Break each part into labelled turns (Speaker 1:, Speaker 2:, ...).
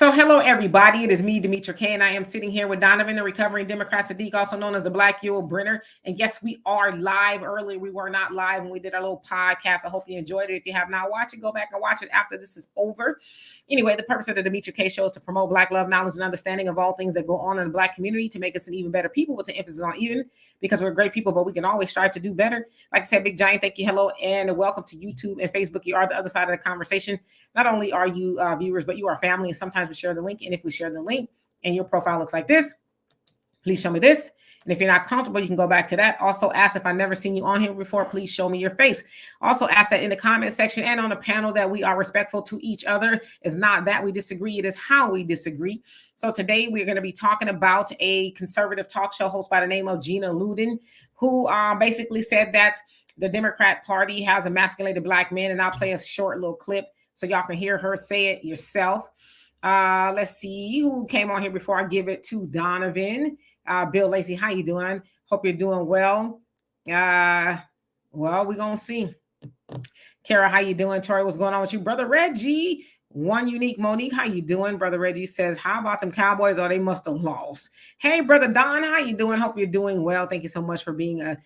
Speaker 1: So hello, everybody. It is me, Demetra K, and I am sitting here with Donovan, the recovering Democrat Sadiq, also known as the Black Yule Brenner. And yes, we are live. Earlier, we were not live when we did our little podcast. I hope you enjoyed it. If you have not watched it, go back and watch it after this is over. Anyway, the purpose of the Demetra K show is to promote Black love, knowledge, and understanding of all things that go on in the Black community to make us an even better people, with the emphasis on even, because we're great people, but we can always strive to do better. Like I said, Big Giant, thank you, hello, and welcome to YouTube and Facebook. You are the other side of the conversation. Not only are you viewers, but you are family, and sometimes we share the link. And if we share the link and your profile looks like this, please show me this. And if you're not comfortable, you can go back to that. Also ask, if I've never seen you on here before, please show me your face. Also ask that in the comment section and on the panel that we are respectful to each other. It's not that we disagree, it is how we disagree. So today we're going to be talking about a conservative talk show host by the name of Gina Ludin, who basically said that the Democrat Party has emasculated Black men. And I'll play a short little clip so y'all can hear her say it yourself. Let's see who came on here before I give it to Donovan. Bill Lacey, how you doing? Hope you're doing well. Well, we're gonna see. Kara, how you doing? Troy, what's going on with you? Brother Reggie, One Unique Monique, how you doing? Brother Reggie says, how about them Cowboys? Or they must have lost. Hey, Brother Don, how you doing? Hope you're doing well. Thank you so much for being a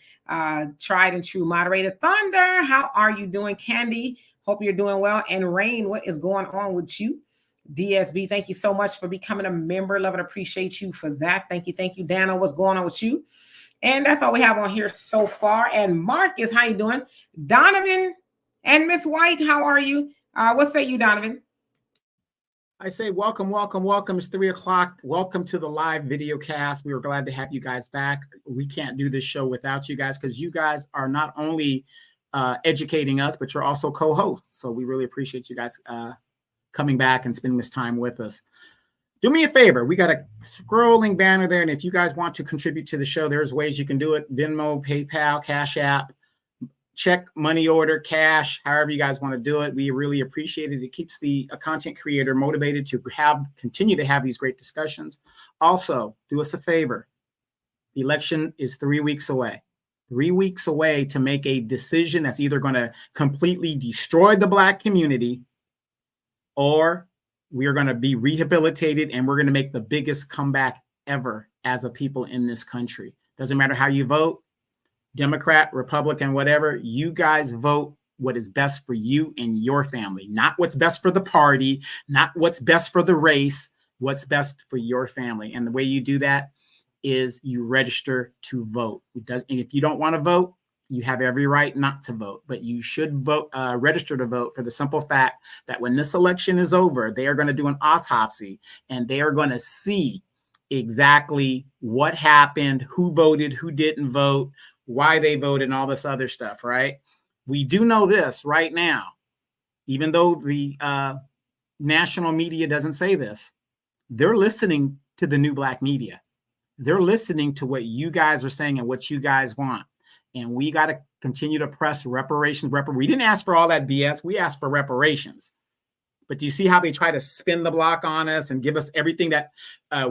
Speaker 1: tried and true moderator. Thunder, how are you doing? Candy, hope you're doing well. And Rain, what is going on with you? DSB, thank you so much for becoming a member. Love and appreciate you for that. Thank you. Thank you, Dana. What's going on with you? And that's all we have on here so far. And Marcus, how you doing? Donovan and Miss White, how are you? What say you, Donovan?
Speaker 2: I say welcome, welcome, welcome. It's 3 o'clock. Welcome to the live video cast. We were glad to have you guys back. We can't do this show without you guys, because you guys are not only educating us, but you're also co-hosts. So we really appreciate you guys coming back and spending this time with us. Do me a favor. We got a scrolling banner there. And if you guys want to contribute to the show, there's ways you can do it. Venmo, PayPal, Cash App, check, money order, cash, however you guys want to do it. We really appreciate it. It keeps the content creator motivated to continue to have these great discussions. Also, do us a favor. The election is 3 weeks away. 3 weeks away to make a decision that's either going to completely destroy the Black community, or we are going to be rehabilitated and we're going to make the biggest comeback ever as a people in this country. Doesn't matter how you vote, Democrat, Republican, whatever, you guys vote what is best for you and your family, not what's best for the party, not what's best for the race, what's best for your family. And the way you do that is you register to vote. And if you don't want to vote, you have every right not to vote, but you should vote, register to vote, for the simple fact that when this election is over, they are going to do an autopsy and they are going to see exactly what happened, who voted, who didn't vote, why they voted, and all this other stuff, right? We do know this right now, even though the national media doesn't say this, they're listening to the new Black media. They're listening to what you guys are saying and what you guys want. And we got to continue to press reparations. We didn't ask for all that BS. We asked for reparations. But do you see how they try to spin the block on us and give us everything that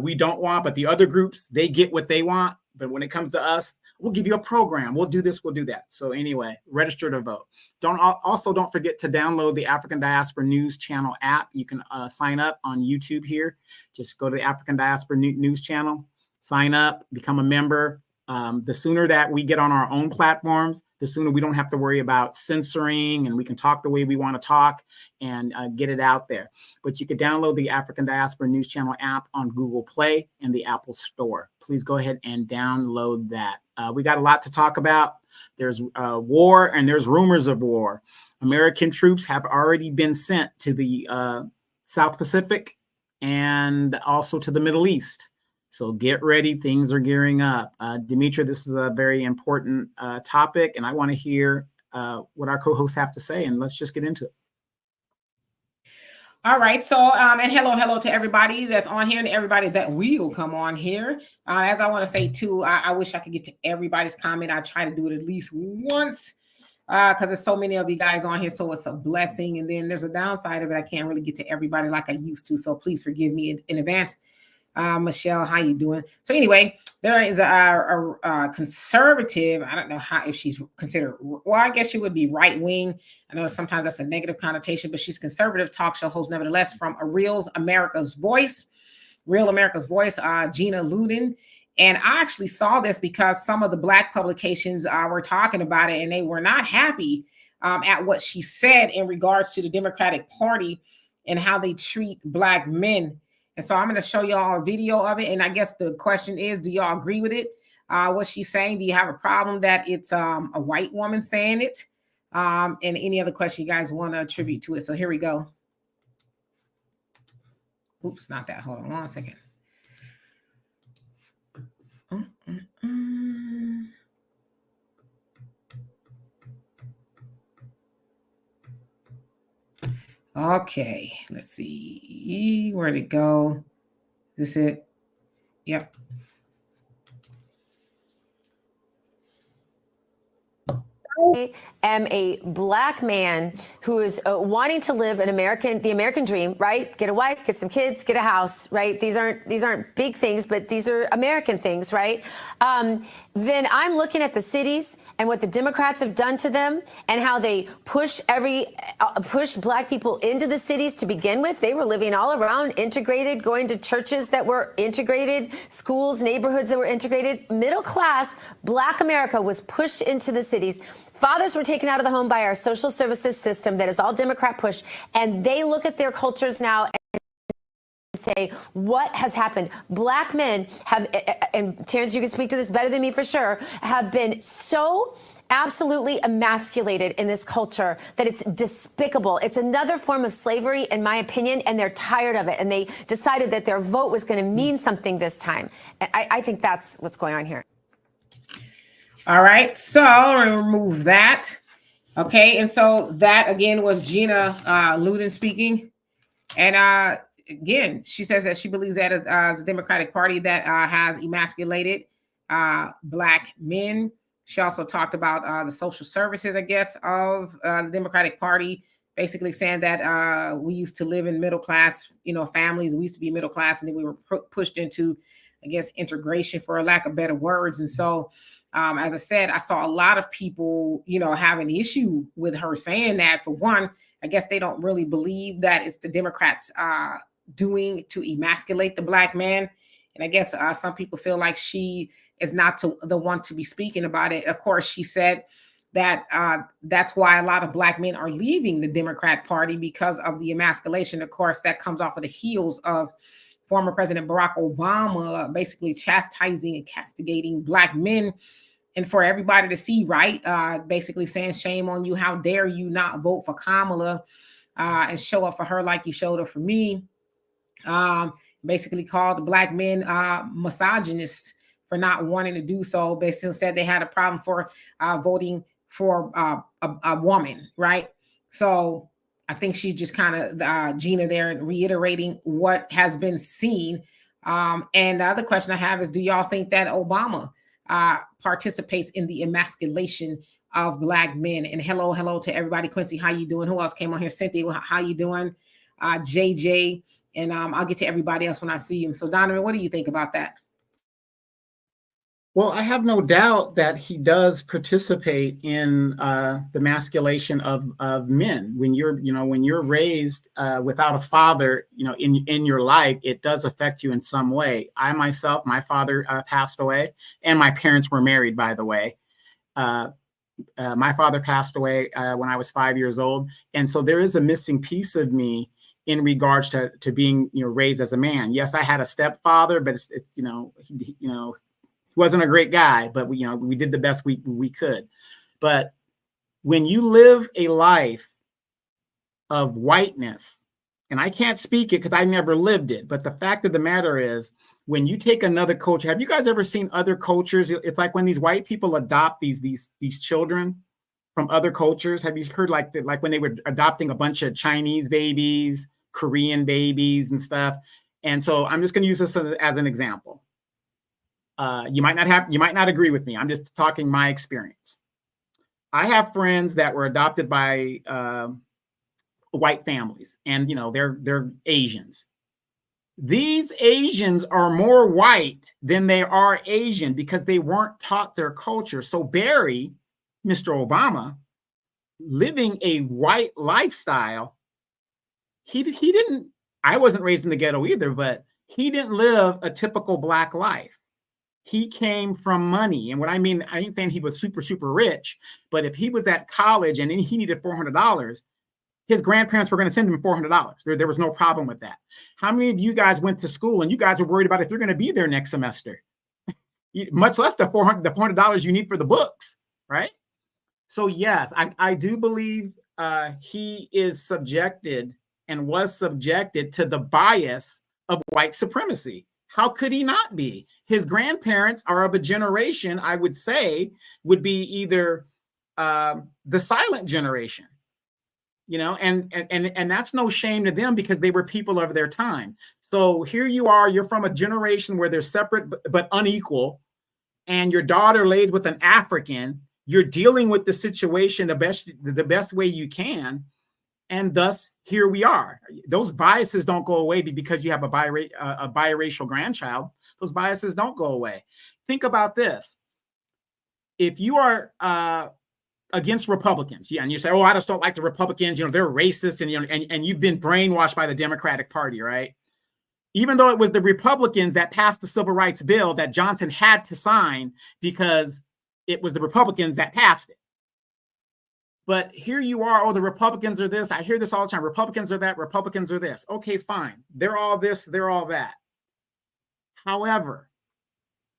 Speaker 2: we don't want? But the other groups, they get what they want. But when it comes to us, we'll give you a program. We'll do this. We'll do that. So anyway, register to vote. Don't forget to download the African Diaspora News Channel app. You can sign up on YouTube here. Just go to the African Diaspora News Channel, sign up, become a member. The sooner that we get on our own platforms, the sooner we don't have to worry about censoring, and we can talk the way we want to talk and get it out there. But you could download the African Diaspora News Channel app on Google Play and the Apple Store. Please go ahead and download that. We got a lot to talk about. There's war and there's rumors of war. American troops have already been sent to the South Pacific and also to the Middle East. So get ready. Things are gearing up. Demetra, this is a very important topic, and I want to hear what our co-hosts have to say, and let's just get into it.
Speaker 1: All right. So, and hello to everybody that's on here and everybody that will come on here. As I want to say too, I wish I could get to everybody's comment. I try to do it at least once because there's so many of you guys on here. So it's a blessing. And then there's a downside of it. I can't really get to everybody like I used to. So please forgive me in advance. Michelle, how you doing? So anyway, there is a conservative. I don't know how if she's considered. Well, I guess she would be right wing. I know sometimes that's a negative connotation, but she's conservative talk show host nevertheless from America's Voice, Real America's Voice, Gina Luden. And I actually saw this because some of the Black publications were talking about it, and they were not happy at what she said in regards to the Democratic Party and how they treat Black men. And so I'm going to show y'all a video of it. And I guess the question is, do y'all agree with it? What she's saying? Do you have a problem that it's a white woman saying it? And any other question you guys want to attribute to it. So here we go. Oops, not that. Hold on 1 second. Okay, let's see. Where'd it go? Is this it? Yep.
Speaker 3: I am a Black man who is wanting to live the American dream, right? Get a wife, get some kids, get a house, right? These aren't big things, but these are American things, right? Then I'm looking at the cities and what the Democrats have done to them and how they push Black people into the cities to begin with. They were living all around, integrated, going to churches that were integrated, schools, neighborhoods that were integrated. Middle class Black America was pushed into the cities. Fathers were taken out of the home by our social services system that is all Democrat push, and they look at their cultures now and say, what has happened? Black men have, and Terrence, you can speak to this better than me for sure, have been so absolutely emasculated in this culture that it's despicable. It's another form of slavery, in my opinion, and they're tired of it, and they decided that their vote was going to mean something this time. I think that's what's going on here.
Speaker 1: All right, so remove that. Okay, and so that again was Gina Luden speaking, and again, she says that she believes that as a Democratic Party that has emasculated Black men. She also talked about the social services, I guess, of the Democratic Party, basically saying that we used to live in middle class, families. We used to be middle class, and then we were pushed into, I guess, integration, for a lack of better words, and so. As I said, I saw a lot of people, have an issue with her saying that. For one, I guess they don't really believe that it's the Democrats doing to emasculate the Black man. And I guess some people feel like she is not the one to be speaking about it. Of course, she said that that's why a lot of Black men are leaving the Democrat Party, because of the emasculation. Of course, that comes off of the heels of former President Barack Obama basically chastising and castigating Black men. And for everybody to see, right, basically saying, shame on you. How dare you not vote for Kamala and show up for her like you showed up for me. Basically called the Black men misogynists for not wanting to do so. Basically said they had a problem for voting for a woman, right? So I think she's just kind of, Gina there, reiterating what has been seen. And the other question I have is, do y'all think that Obama participates in the emasculation of Black men? And hello to everybody. Quincy, how you doing? Who else came on here? Cynthia, how you doing? JJ, and I'll get to everybody else when I see him. So Donovan, what do you think about that?
Speaker 2: Well, I have no doubt that he does participate in the emasculation of men. When you're raised without a father, in your life, it does affect you in some way. I myself, my father passed away, and my parents were married, by the way. My father passed away when I was 5 years old, and so there is a missing piece of me in regards to being raised as a man. Yes, I had a stepfather, but it's he wasn't a great guy, but we did the best we could. But when you live a life of whiteness, and I can't speak it because I never lived it, but the fact of the matter is, when you take another culture, have you guys ever seen other cultures? It's like when these white people adopt these children from other cultures. Have you heard like when they were adopting a bunch of Chinese babies, Korean babies and stuff? And so I'm just going to use this as an example. You might not agree with me. I'm just talking my experience. I have friends that were adopted by white families, and they're Asians. These Asians are more white than they are Asian because they weren't taught their culture. So Barry, Mr. Obama, living a white lifestyle, he didn't, I wasn't raised in the ghetto either, but he didn't live a typical Black life. He came from money. And what I mean, I ain't saying he was super, super rich, but if he was at college and he needed $400, his grandparents were going to send him $400. There was no problem with that. How many of you guys went to school and you guys were worried about if you're going to be there next semester, much less the $400 you need for the books, right? So yes, I do believe he is subjected and was subjected to the bias of white supremacy. How could he not be? His grandparents are of a generation, I would say, would be either the silent generation, you know, and that's no shame to them because they were people of their time. So here you are, you're from a generation where they're separate but unequal, and your daughter lays with an African. You're dealing with the situation the best way you can, and thus here we are. Those biases don't go away because you have a biracial grandchild. Those biases don't go away. Think about this: if you are against Republicans, yeah, and you say, "Oh, I just don't like the Republicans. You know, they're racist," and you know, and you've been brainwashed by the Democratic Party, right? Even though it was the Republicans that passed the Civil Rights Bill that Johnson had to sign because it was the Republicans that passed it. But here you are, oh, the Republicans are this. I hear this all the time. Republicans are that. Republicans are this. Okay, fine. They're all this. They're all that. However,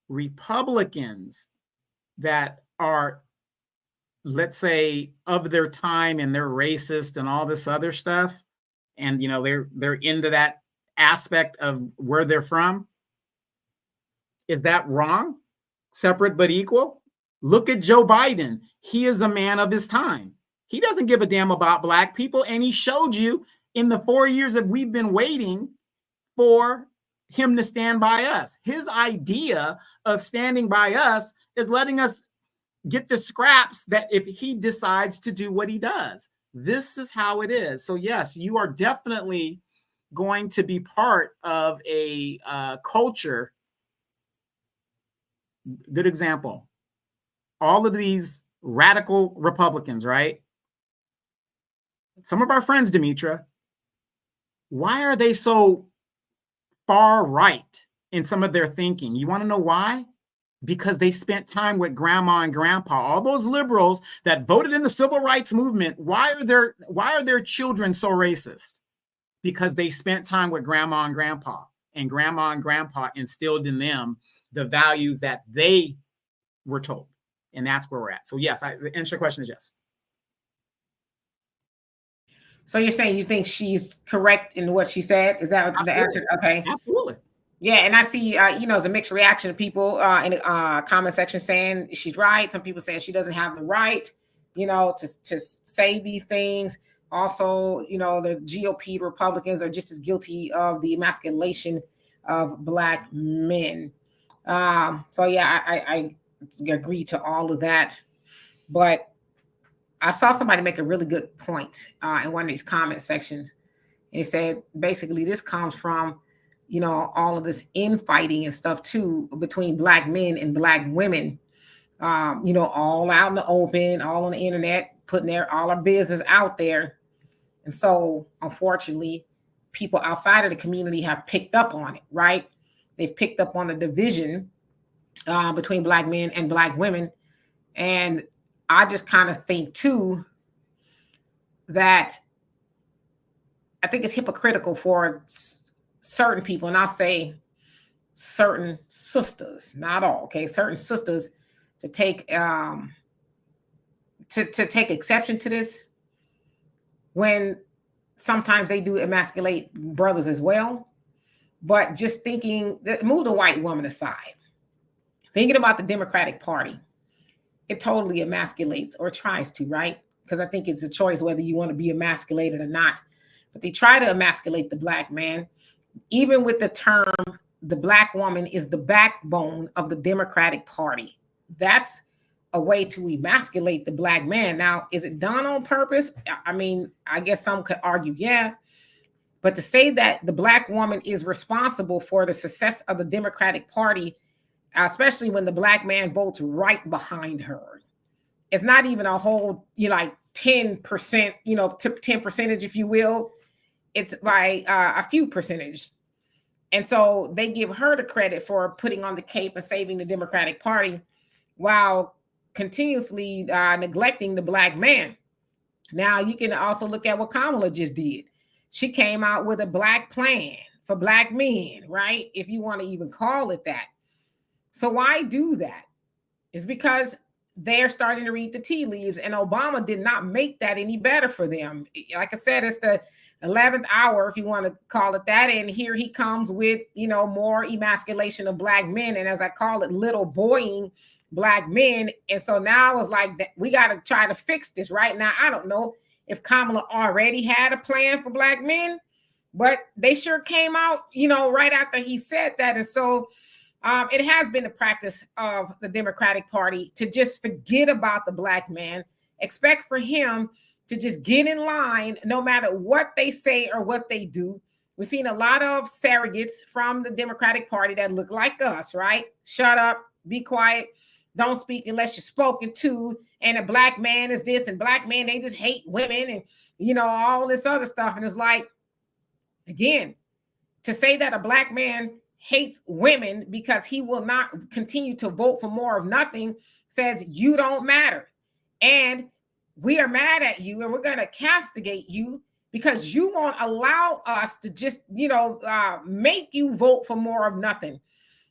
Speaker 2: Republicans that are, let's say, of their time and they're racist and all this other stuff, and you know they're into that aspect of where they're from, is that wrong? Separate but equal? Look at Joe Biden. He is a man of his time. He doesn't give a damn about Black people, and he showed you in the 4 years that we've been waiting for him to stand by us. His idea of standing by us is letting us get the scraps that if he decides to do what he does. This is how it is. So yes, you are definitely going to be part of a culture. Good example. All of these radical Republicans, right? Some of our friends, Demetra, why are they so far right in some of their thinking? You want to know why? Because they spent time with grandma and grandpa. All those liberals that voted in the civil rights movement, why are their children so racist? Because they spent time with grandma and grandpa instilled in them the values that they were told. And that's where we're at. So yes, the answer to your question is yes.
Speaker 1: So you're saying you think she's correct in what she said? Is that the answer? Okay.
Speaker 2: Absolutely.
Speaker 1: Yeah, and I see, it's a mixed reaction of people in the comment section saying she's right. Some people saying she doesn't have the right, to say these things. Also, the GOP Republicans are just as guilty of the emasculation of Black men. So yeah, I agree to all of that. But I saw somebody make a really good point in one of these comment sections. And he said, basically, this comes from, all of this infighting and stuff too, between Black men and Black women, all out in the open, all on the internet, putting all our business out there. And so, unfortunately, people outside of the community have picked up on it, right? They've picked up on the division between Black men and Black women. And I just kind of think too, that I think it's hypocritical for certain people, and I'll say certain sisters, not all, okay, certain sisters to take to take exception to this when sometimes they do emasculate brothers as well. But just thinking that, move the white woman aside, thinking about the Democratic Party, it totally emasculates or tries to, right? Because I think it's a choice whether you want to be emasculated or not. But they try to emasculate the Black man, even with the term, the Black woman is the backbone of the Democratic Party. That's a way to emasculate the Black man. Now, is it done on purpose? I mean, I guess some could argue, yeah. But to say that the Black woman is responsible for the success of the Democratic Party, especially when the Black man votes right behind her, it's not even a whole, like 10%, 10 percentage, if you will. It's by a few percentage. And so they give her the credit for putting on the cape and saving the Democratic Party while continuously neglecting the Black man. Now, you can also look at what Kamala just did. She came out with a Black plan for Black men, right? If you want to even call it that. So why do that? It's because they're starting to read the tea leaves, and Obama did not make that any better for them. Like I said, it's the 11th hour, if you want to call it that. And here he comes with, more emasculation of Black men. And as I call it, little boying Black men. And so now it's like that we got to try to fix this right now. I don't know if Kamala already had a plan for Black men, but they sure came out, right after he said that. And so it has been the practice of the Democratic Party to just forget about the Black man, expect for him to just get in line no matter what they say or what they do. We've seen a lot of surrogates from the Democratic Party that look like us, right? Shut up, be quiet, don't speak unless you're spoken to. And a Black man is this, and Black men, they just hate women and, all this other stuff. And it's like, again, to say that a Black man hates women because he will not continue to vote for more of nothing says you don't matter. And we are mad at you, and we're going to castigate you because you won't allow us to just, make you vote for more of nothing.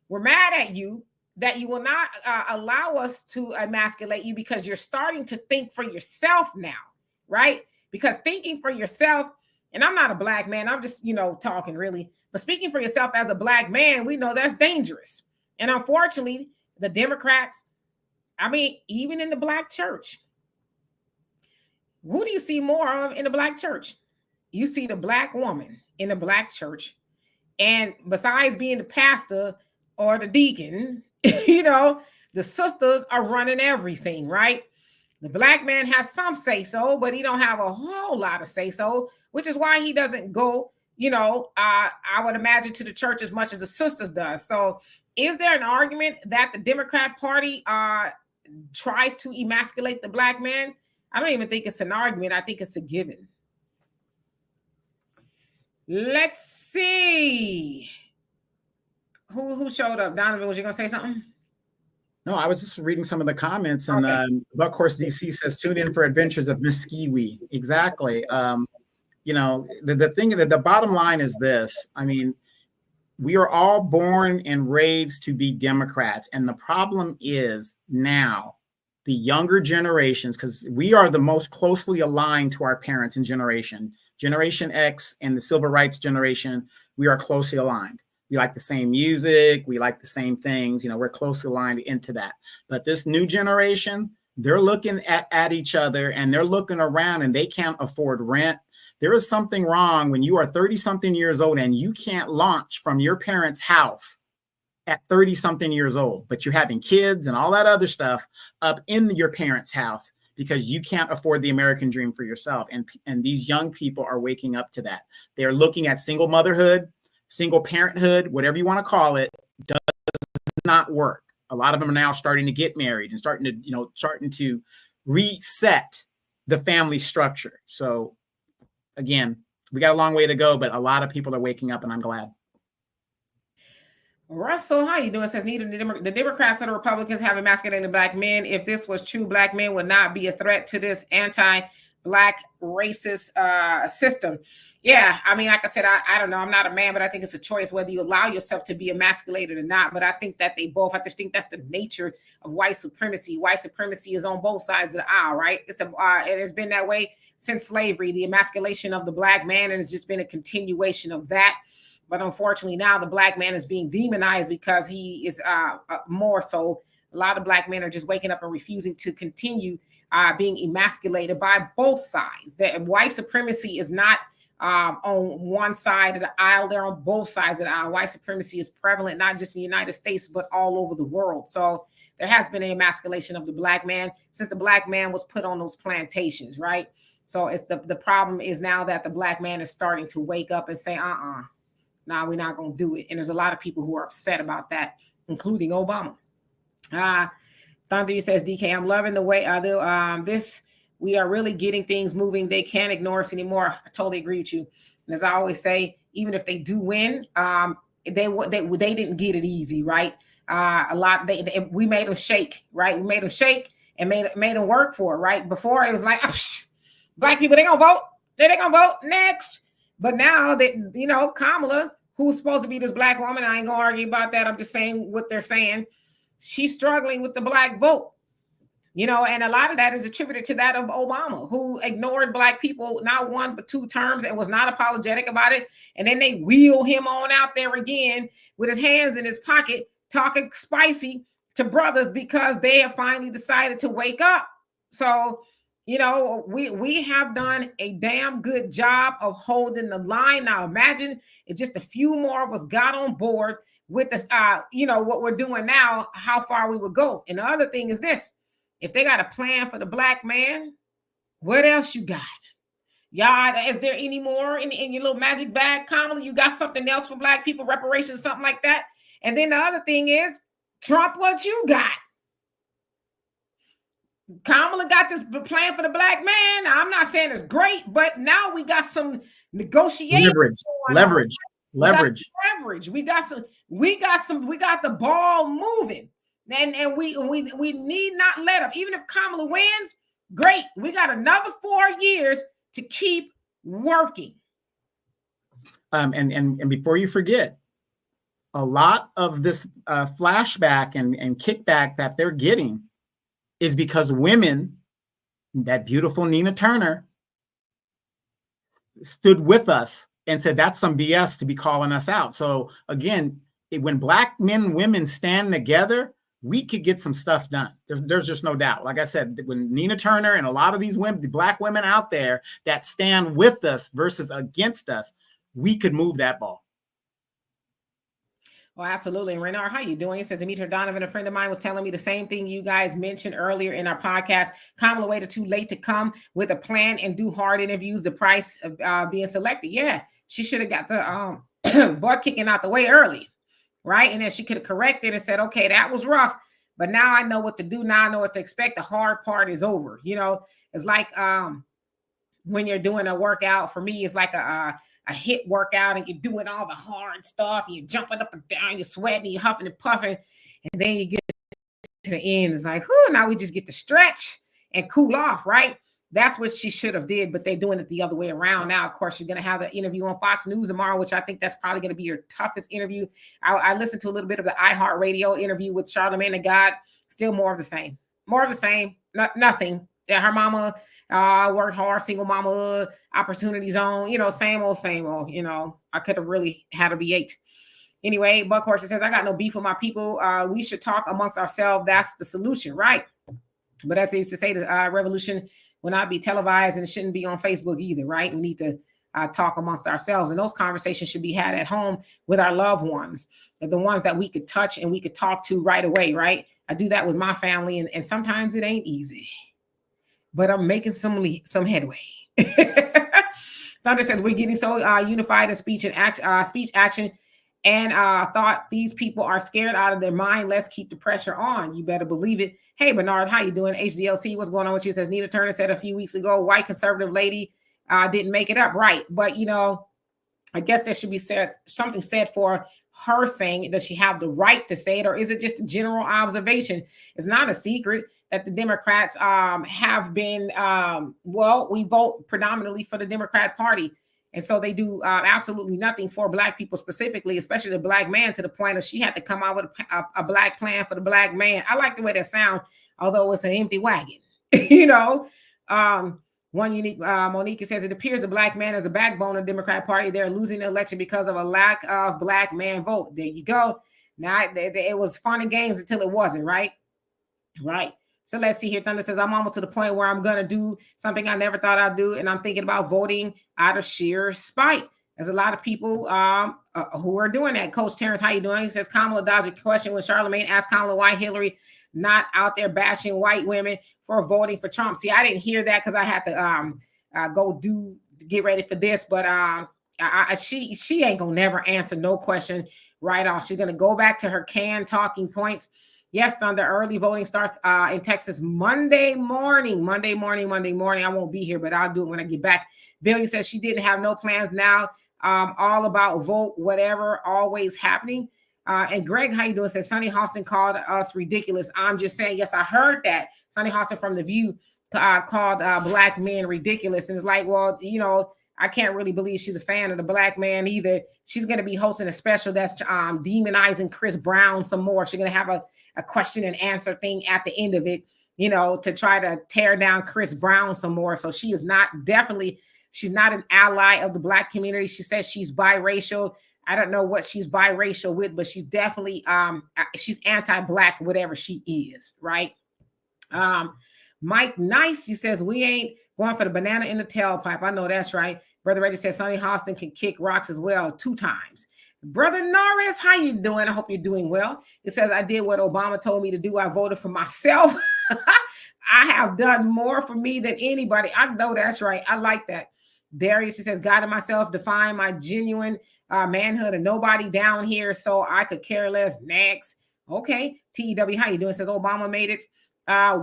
Speaker 1: We're mad at you that you will not allow us to emasculate you because you're starting to think for yourself now, right? Because thinking for yourself, and I'm not a Black man, I'm just, talking really, but speaking for yourself as a Black man, we know that's dangerous. And unfortunately, the Democrats, even in the Black church, who do you see more of in the Black church? You see the Black woman in the Black church. And besides being the pastor or the deacon, the sisters are running everything, right? The Black man has some say so, but he don't have a whole lot of say so, which is why he doesn't go, I would imagine, to the church as much as the sisters does. So is there an argument that the Democrat Party tries to emasculate the Black man? I don't even think it's an argument. I think it's a given. Let's see. Who showed up? Donovan, was you going to say something?
Speaker 2: No, I was just reading some of the comments, and okay. Buckhorse DC says, tune in for adventures of Miss Skiwi. Exactly. The thing, the bottom line is this. We are all born and raised to be Democrats. And the problem is now the younger generations, because we are the most closely aligned to our parents in Generation X and the civil rights generation, we are closely aligned. We like the same music. We like the same things. We're closely aligned into that. But this new generation, they're looking at each other, and they're looking around, and they can't afford rent. There is something wrong when you are 30-something years old and you can't launch from your parents' house at 30-something years old, but you're having kids and all that other stuff up in your parents' house because you can't afford the American dream for yourself. And these young people are waking up to that. They're looking at single motherhood, single parenthood, whatever you want to call it, does not work. A lot of them are now starting to get married and starting to reset the family structure. So again, we got a long way to go, but a lot of people are waking up, and I'm glad.
Speaker 1: Russell, how you doing? Says, neither the Democrats or the Republicans have emasculated Black men. If this was true, Black men would not be a threat to this anti-Black racist system. Yeah, like I said, I don't know. I'm not a man, but I think it's a choice whether you allow yourself to be emasculated or not. But I think that they both, I just think that's the nature of white supremacy. White supremacy is on both sides of the aisle, right? It has been that way since slavery, the emasculation of the Black man, and it's just been a continuation of that. But unfortunately, now the Black man is being demonized because he is more so. A lot of Black men are just waking up and refusing to continue being emasculated by both sides. That white supremacy is not on one side of the aisle. They're on both sides of the aisle. White supremacy is prevalent, not just in the United States, but all over the world. So there has been an emasculation of the Black man since the Black man was put on those plantations, right? So it's the problem is now that the black man is starting to wake up and say, nah, we're not going to do it. And there's a lot of people who are upset about that, including Obama. Thunder says, DK, I'm loving the way we are really getting things moving. They can't ignore us anymore. I totally agree with you. And as I always say, even if they do win, they didn't get it easy, right? We made them shake, right? We made them shake and made them work for it, right? Before it was like, black people, they gonna vote. They gonna vote next. But now that, Kamala, who's supposed to be this black woman, I ain't gonna argue about that. I'm just saying what they're saying. She's struggling with the black vote, and a lot of that is attributed to that of Obama, who ignored black people not one but 2 terms and was not apologetic about it. And then they wheel him on out there again with his hands in his pocket, talking spicy to brothers because they have finally decided to wake up. So, we have done a damn good job of holding the line. Now, imagine if just a few more of us got on board with this, what we're doing now, how far we would go. And the other thing is this: if they got a plan for the black man, what else you got? Y'all, is there any more in your little magic bag, Kamala? You got something else for black people, reparations, something like that? And then the other thing is, Trump, what you got? Kamala got this plan for the black man. Now, I'm not saying it's great, but now we got some negotiation.
Speaker 2: Leverage.
Speaker 1: We got the ball moving. And we need not let up. Even if Kamala wins, great. We got another 4 years to keep working.
Speaker 2: And before you forget, a lot of this flashback and kickback that they're getting is because women, that beautiful Nina Turner, stood with us and said that's some BS to be calling us out. So again, when black men and women stand together, we could get some stuff done. There's just no doubt. Like I said, when Nina Turner and a lot of these women, the black women out there that stand with us versus against us, we could move that ball.
Speaker 1: Well, absolutely. And Renard, how you doing? It says Demetra Donovan, a friend of mine, was telling me the same thing you guys mentioned earlier in our podcast. Kamala waited too late to come with a plan and do hard interviews. The price of being selected. Yeah, she should have got the butt kicking out the way early, right? And then she could have corrected and said, okay, that was rough, but now I know what to do. Now I know what to expect. The hard part is over. It's like when you're doing a workout. For me, it's like a HIIT workout, and you're doing all the hard stuff, and you're jumping up and down, you're sweating, you're huffing and puffing, and then you get to the end. It's like, now we just get to stretch and cool off, right? That's what she should have did, but they're doing it the other way around now. Of course, she's going to have the interview on Fox News tomorrow, which I think that's probably going to be your toughest interview. I listened to a little bit of the iHeartRadio interview with Charlamagne Tha God. Still more of the same. Nothing. Yeah, her mama worked hard, single mama, opportunity zone, same old. I could have really had a V8. Anyway, Buckhorse says, I got no beef with my people. We should talk amongst ourselves. That's the solution, right? But as they used to say, the revolution will not be televised, and it shouldn't be on Facebook either, right? We need to talk amongst ourselves, and those conversations should be had at home with our loved ones, the ones that we could touch and we could talk to right away, right? I do that with my family, and sometimes it ain't easy, but I'm making some headway. Thunder says, we're getting so unified in speech action, and thought these people are scared out of their mind. Let's keep the pressure on. You better believe it. Hey, Bernard, how you doing? HDLC, what's going on with you? Says Nina Turner said a few weeks ago, white conservative lady didn't make it up, right? But, I guess there should be something said for her saying, does she have the right to say it, or is it just a general observation? It's not a secret that the Democrats have been, we vote predominantly for the Democrat Party. And so they do absolutely nothing for black people specifically, especially the black man, to the point of she had to come out with a black plan for the black man. I like the way that sounds, although it's an empty wagon, One unique, Monique says, it appears the black man is the backbone of the Democrat Party. They're losing the election because of a lack of black man vote. There you go. Now, it was fun and games until it wasn't, right? Right. So let's see here. Thunder says, I'm almost to the point where I'm going to do something I never thought I'd do. And I'm thinking about voting out of sheer spite. There's a lot of people who are doing that. Coach Terrence, how you doing? He says, Kamala dodged a question when Charlamagne asked Kamala why Hillary not out there bashing white women for voting for Trump. See, I didn't hear that because I had to go get ready for this. But she ain't gonna never answer no question right off. She's gonna go back to her canned talking points. Yes, Thunder, early voting starts in Texas Monday morning. I won't be here, but I'll do it when I get back. Billy says she didn't have no plans now. All about vote, whatever, always happening. And Greg, how you doing? Says Sonny Austin called us ridiculous. I'm just saying, yes, I heard that. Sonny Austin from The View called black men ridiculous. And it's like, well, you know, I can't really believe she's a fan of the black man either. She's going to be hosting a special that's demonizing Chris Brown some more. She's going to have a question and answer thing at the end of it, you know, to try to tear down Chris Brown some more. So she is she's not an ally of the black community. She says she's biracial. I don't know what she's biracial with, but she's definitely she's anti-black, whatever she is, right? Mike Nice, he says, we ain't going for the banana in the tailpipe. I know that's right. Brother Reggie says Sonny Austin can kick rocks as well 2 times. Brother Norris, how you doing? I hope you're doing well. It says, I did what Obama told me to do. I voted for myself. I have done more for me than anybody. I know that's right. I like that. Darius, he says, God and myself define my genuine manhood and nobody down here, so I could care less. Next. Okay. TEW, how you doing? It says Obama made it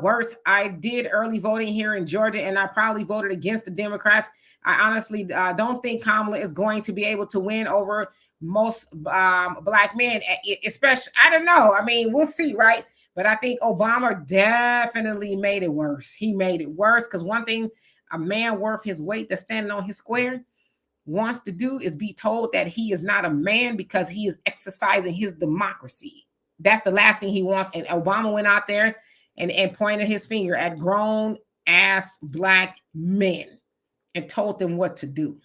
Speaker 1: worse. I did early voting here in Georgia, and I probably voted against the Democrats. I honestly don't think Kamala is going to be able to win over most black men, especially, I don't know. I mean, we'll see, right? But I think Obama definitely made it worse. He made it worse because one thing a man worth his weight that's standing on his square wants to do is be told that he is not a man because he is exercising his democracy. That's the last thing he wants. And Obama went out there and pointed his finger at grown ass black men and told them what to do.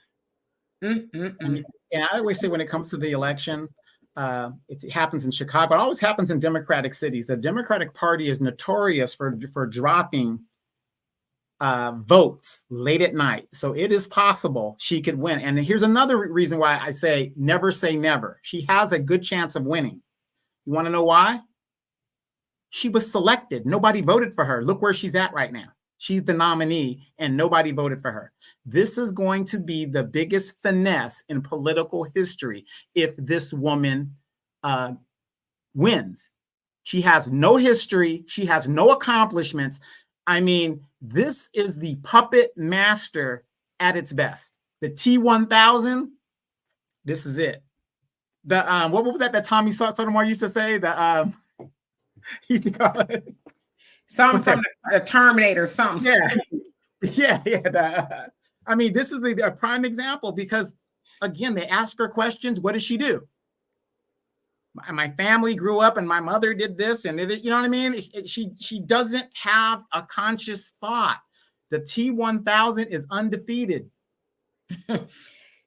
Speaker 2: And I always say when it comes to the election, it happens in Chicago. It always happens in Democratic cities. The Democratic Party is notorious for dropping votes late at night. So it is possible she could win. And here's another reason why I say never say never. She has a good chance of winning. You want to know why? She was selected. Nobody voted for her. Look where she's at right now. She's the nominee and nobody voted for her. This is going to be the biggest finesse in political history if this woman wins. She has no history. She has no accomplishments. I mean, this is the puppet master at its best. The T-1000, this is it. The what was that Tommy Sotomayor used to say? The he used to call it
Speaker 1: something from the Terminator, something.
Speaker 2: Yeah. I mean, this is a prime example because, again, they ask her questions. What does she do? My family grew up and my mother did this, and you know what I mean? She doesn't have a conscious thought. The T-1000 is undefeated.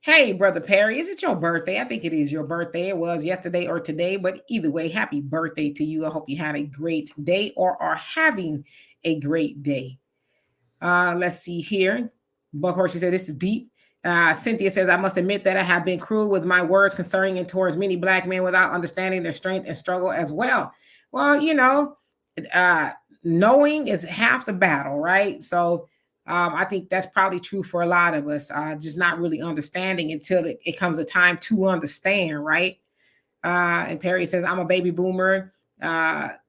Speaker 1: Hey, Brother Perry, is it your birthday? I think it is your birthday. It was yesterday or today, but either way, happy birthday to you. I hope you had a great day or are having a great day. Let's see here. Buckhorse, she said, this is deep. Cynthia says, I must admit that I have been cruel with my words concerning and towards many black men without understanding their strength and struggle as well. Well, you know, knowing is half the battle, right? So I think that's probably true for a lot of us, just not really understanding until it comes a time to understand, right? And Perry says, I'm a baby boomer,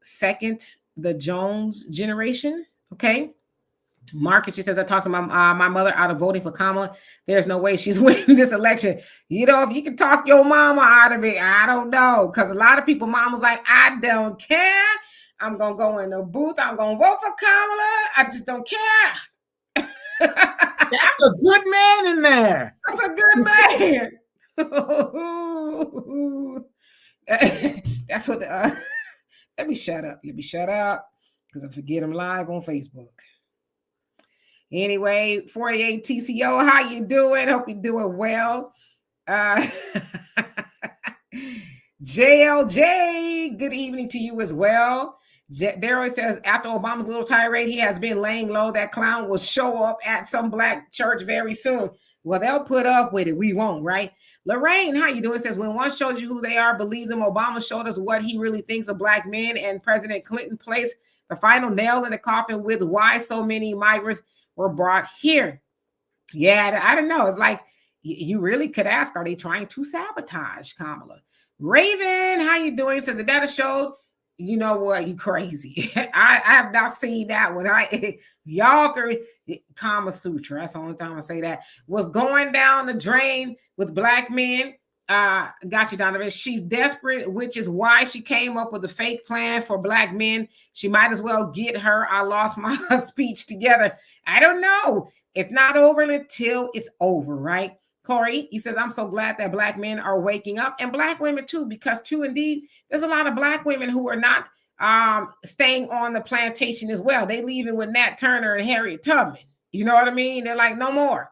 Speaker 1: second, the Jones generation. Okay. Marcus, she says, I talked to my mother out of voting for Kamala. There's no way she's winning this election. You know, if you can talk your mama out of it, I don't know. Because a lot of people, mama's like, I don't care. I'm going to go in the booth. I'm going to vote for Kamala. I just don't care.
Speaker 2: That's a good man in there.
Speaker 1: That's a good man. That's what let me shut up. Because I forget I'm live on Facebook. Anyway, 48 TCO, how you doing? Hope you're doing well. JLJ, good evening to you as well. Daryl says, after Obama's little tirade, he has been laying low. That clown will show up at some black church very soon. Well, they'll put up with it. We won't, right? Lorraine, how you doing? Says, when one shows you who they are, believe them. Obama showed us what he really thinks of black men, and President Clinton placed the final nail in the coffin with why so many migrants were brought here. Yeah, I don't know. It's like you really could ask, are they trying to sabotage Kamala? Raven, how you doing? Says the data showed. You know what? You crazy. I have not seen that one. Y'all Kama Sutra. That's the only time I say that was going down the drain with black men. Got you, Donovan. She's desperate, which is why she came up with a fake plan for black men. She might as well get her I lost my speech together. I don't know. It's not over until it's over, right? Corey, he says, I'm so glad that black men are waking up, and black women too, because true indeed, there's a lot of black women who are not staying on the plantation as well. They leaving with Nat Turner and Harriet Tubman. You know what I mean? They're like, no more.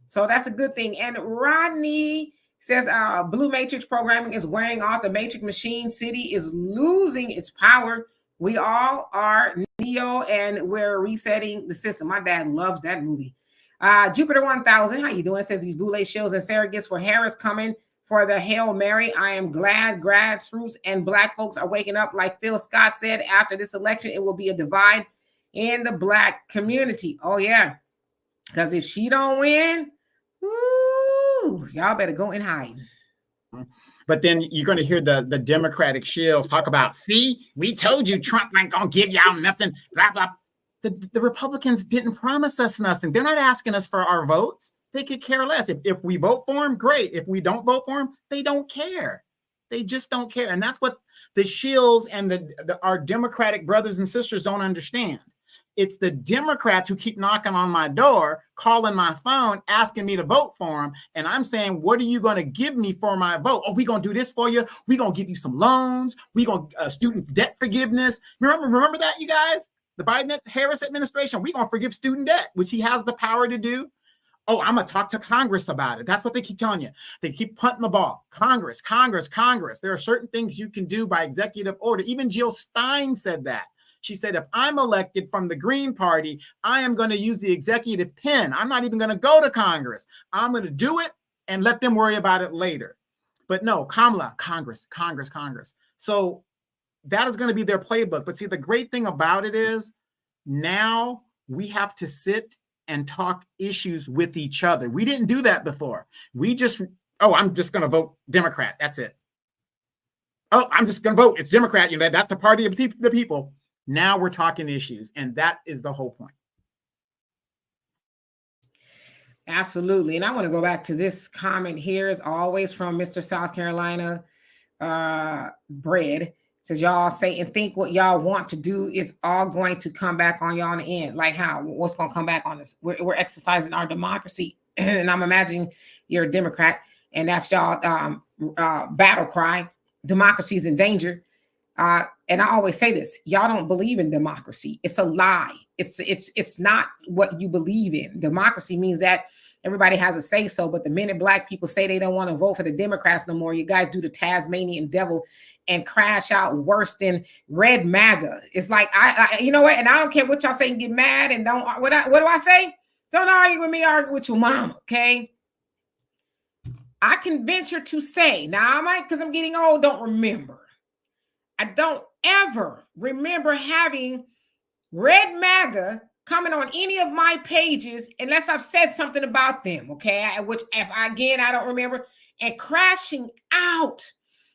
Speaker 1: So that's a good thing. And Rodney says, Blue Matrix programming is wearing off. The Matrix machine city is losing its power. We all are Neo, and we're resetting the system. My dad loves that movie. Jupiter 1000, how you doing? Says these boule shills and surrogates for Harris coming for the Hail Mary. I am glad grassroots and black folks are waking up. Like Phil Scott said, after this election, it will be a divide in the black community. Oh, yeah. Because if she don't win, ooh, y'all better go and hide.
Speaker 2: But then you're going to hear the Democratic shills talk about, see, we told you Trump ain't going to give y'all nothing, blah, blah. The Republicans didn't promise us nothing. They're not asking us for our votes. They could care less. If we vote for them, great. If we don't vote for them, they don't care. They just don't care. And that's what the shills and our Democratic brothers and sisters don't understand. It's the Democrats who keep knocking on my door, calling my phone, asking me to vote for them. And I'm saying, what are you going to give me for my vote? Oh, we're going to do this for you. We're going to give you some loans. We're going to student debt forgiveness. Remember that, you guys? The Biden-Harris administration, we're going to forgive student debt, which he has the power to do. Oh, I'm going to talk to Congress about it. That's what they keep telling you. They keep punting the ball. Congress. There are certain things you can do by executive order. Even Jill Stein said that. She said, if I'm elected from the Green Party, I am going to use the executive pen. I'm not even going to go to Congress. I'm going to do it and let them worry about it later. But no, Kamala, Congress. So that is going to be their playbook. But see, the great thing about it is now we have to sit and talk issues with each other. We didn't do that before. We just, I'm just going to vote Democrat. That's it. Oh, I'm just going to vote. It's Democrat. You know, that's the party of the people. Now we're talking issues. And that is the whole point.
Speaker 1: Absolutely. And I want to go back to this comment here, as always, from Mr. South Carolina Bread. Says, y'all say and think what y'all want to do is all going to come back on y'all in the end. Like how? What's going to come back on us? We're exercising our democracy. And I'm imagining you're a Democrat, and that's y'all battle cry. Democracy is in danger. And I always say this: y'all don't believe in democracy. It's a lie. It's not what you believe in. Democracy means that everybody has a say so. But the minute black people say they don't want to vote for the Democrats no more, you guys do the Tasmanian devil and crash out worse than red MAGA. It's like I you know what? And I don't care what y'all say and get mad and don't. What do I say? Don't argue with me. Argue with your mama. Okay. I can venture to say now, I might, because I'm getting old, don't remember. I don't ever remember having red MAGA coming on any of my pages unless I've said something about them, okay? Which, if I don't remember, and crashing out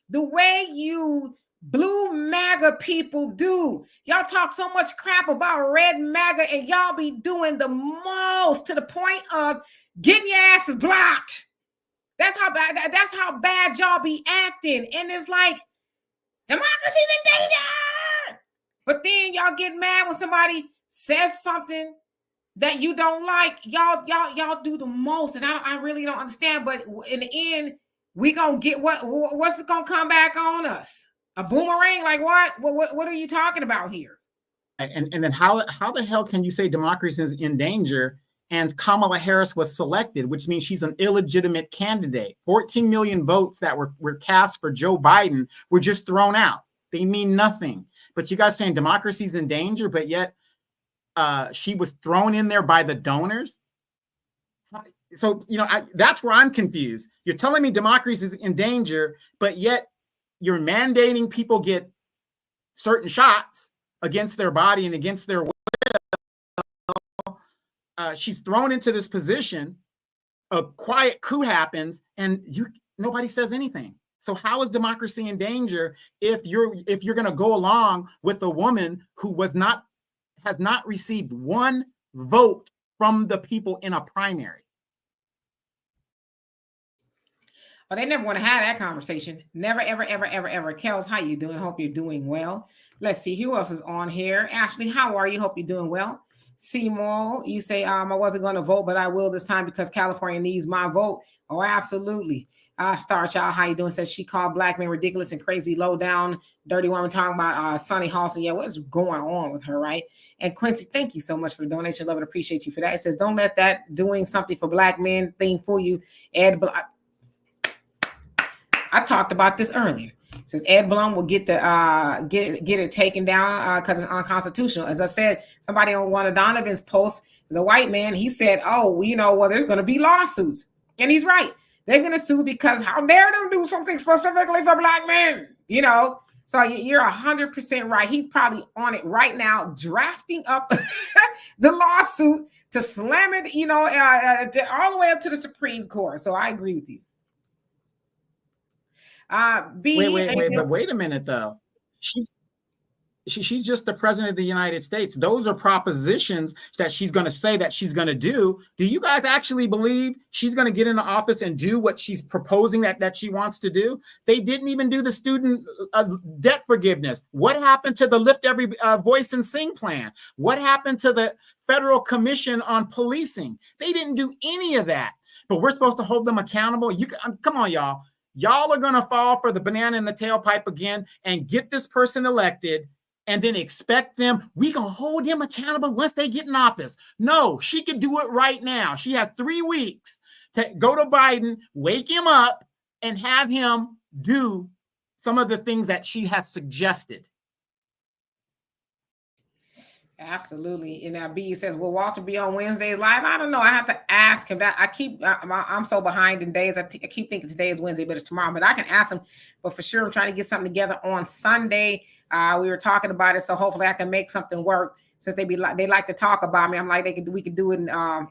Speaker 1: the way you blue MAGA people do. Y'all talk so much crap about red MAGA, and y'all be doing the most to the point of getting your asses blocked. That's how bad y'all be acting. And it's like, democracy's in danger. But then y'all get mad when somebody says something that you don't like. Y'all do the most, and I really don't understand. But in the end, we gonna get what's it gonna come back on us? A boomerang? Like what? What are you talking about here?
Speaker 2: And then how the hell can you say democracy is in danger? And Kamala Harris was selected, which means she's an illegitimate candidate. 14 million votes that were cast for Joe Biden were just thrown out. They mean nothing. But you guys saying democracy's in danger, but yet she was thrown in there by the donors. So, that's where I'm confused. You're telling me democracy is in danger, but yet you're mandating people get certain shots against their body and against their will. she's thrown into this position. A quiet coup happens, and nobody says anything. So how is democracy in danger if you're going to go along with a woman who has not received one vote from the people in a primary?
Speaker 1: Well, they never want to have that conversation. Never, ever, ever, ever, ever. Kels, how you doing? Hope you're doing well. Let's see who else is on here. Ashley, how are you? Hope you're doing well. Seymour, you say I wasn't going to vote, but I will this time because California needs my vote. Oh, absolutely. Star Child, how you doing? Says she called black men ridiculous and crazy, low down, dirty woman, talking about Sonny Halston. Yeah, what's going on with her, right? And Quincy, thank you so much for the donation. Love and appreciate you for that. It says, don't let that doing something for black men thing fool you. I talked about this earlier. It says Ed Blum will get the get it taken down because it's unconstitutional. As I said, somebody on one of Donovan's posts is a white man. He said, "Oh, there's going to be lawsuits," and he's right. They're going to sue because how dare them do something specifically for black men? So you're 100% right. He's probably on it right now, drafting up the lawsuit to slam it, all the way up to the Supreme Court. So I agree with you.
Speaker 2: Wait a minute though. She's just the president of the United States. Those are propositions that she's going to say that she's going to do. Do you guys actually believe she's going to get into office and do what she's proposing that she wants to do? They didn't even do the student debt forgiveness. What happened to the Lift Every Voice and Sing plan? What happened to the Federal Commission on Policing? They didn't do any of that. But we're supposed to hold them accountable. Come on, y'all. Y'all are going to fall for the banana in the tailpipe again and get this person elected and then expect them. We going to hold them accountable once they get in office. No, she could do it right now. She has 3 weeks to go to Biden, wake him up, and have him do some of the things that she has suggested.
Speaker 1: Absolutely. And now B says, will Walter be on Wednesdays live? I don't know. I have to ask him that. I'm so behind in days. I keep thinking today is Wednesday, but it's tomorrow. But I can ask him. But for sure, I'm trying to get something together on Sunday. We were talking about it, so hopefully I can make something work. Since they like to talk about me, I'm like we could do it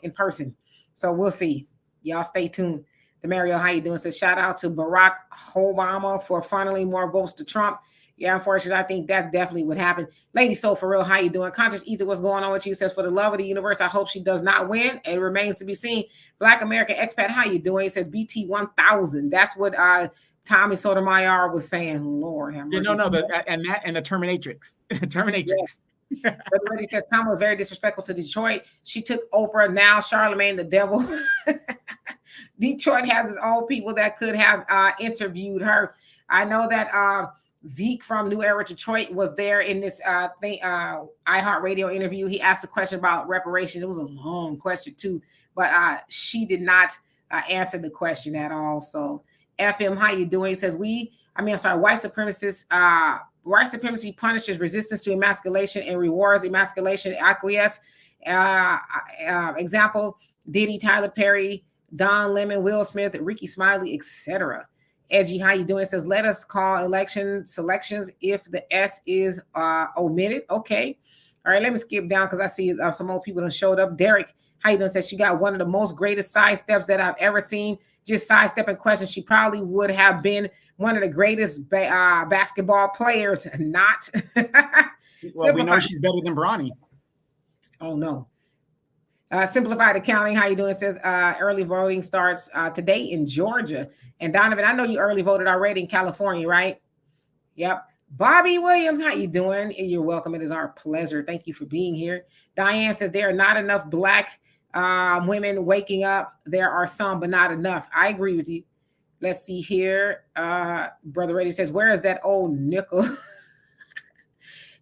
Speaker 1: in person. So we'll see. Y'all stay tuned. Demario, how you doing? Says shout out to Barack Obama for funneling more votes to Trump. Yeah, unfortunately, I think that's definitely what happened. Lady Soul, for real, how you doing? Conscious Ether, what's going on with you? Says, for the love of the universe, I hope she does not win. It remains to be seen. Black American expat, how you doing? He says, BT 1000. That's what Tommy Sotomayor was saying. Lord have mercy.
Speaker 2: And the Terminatrix. Terminatrix.
Speaker 1: Yes. But lady says, Tom was very disrespectful to Detroit. She took Oprah, now Charlemagne the devil. Detroit has its own people that could have interviewed her. I know that Zeke from New Era Detroit was there in this iHeartRadio interview. He asked a question about reparation. It was a long question too, but she did not answer the question at all. So FM, how you doing? He says white supremacy punishes resistance to emasculation and rewards emasculation acquiesce. Example, Diddy, Tyler Perry, Don Lemon, Will Smith, Ricky Smiley, etc. Edgy, how you doing? It says, let us call election selections if the S is omitted. Okay. All right, let me skip down because I see some more people that showed up. Derek, how you doing? Says she got one of the most greatest sidesteps that I've ever seen. Just sidestepping questions. She probably would have been one of the greatest basketball players. Not.
Speaker 2: Well, we know she's better than Bronny.
Speaker 1: Oh, no. Simplified accounting, how you doing? It says early voting starts today in Georgia. And Donovan, I know you early voted already in California, right? Yep. Bobby Williams, how you doing? You're welcome. It is our pleasure. Thank you for being here. Diane says there are not enough Black women waking up. There are some, but not enough. I agree with you. Let's see here. Brother Reddy says, where is that old nickel?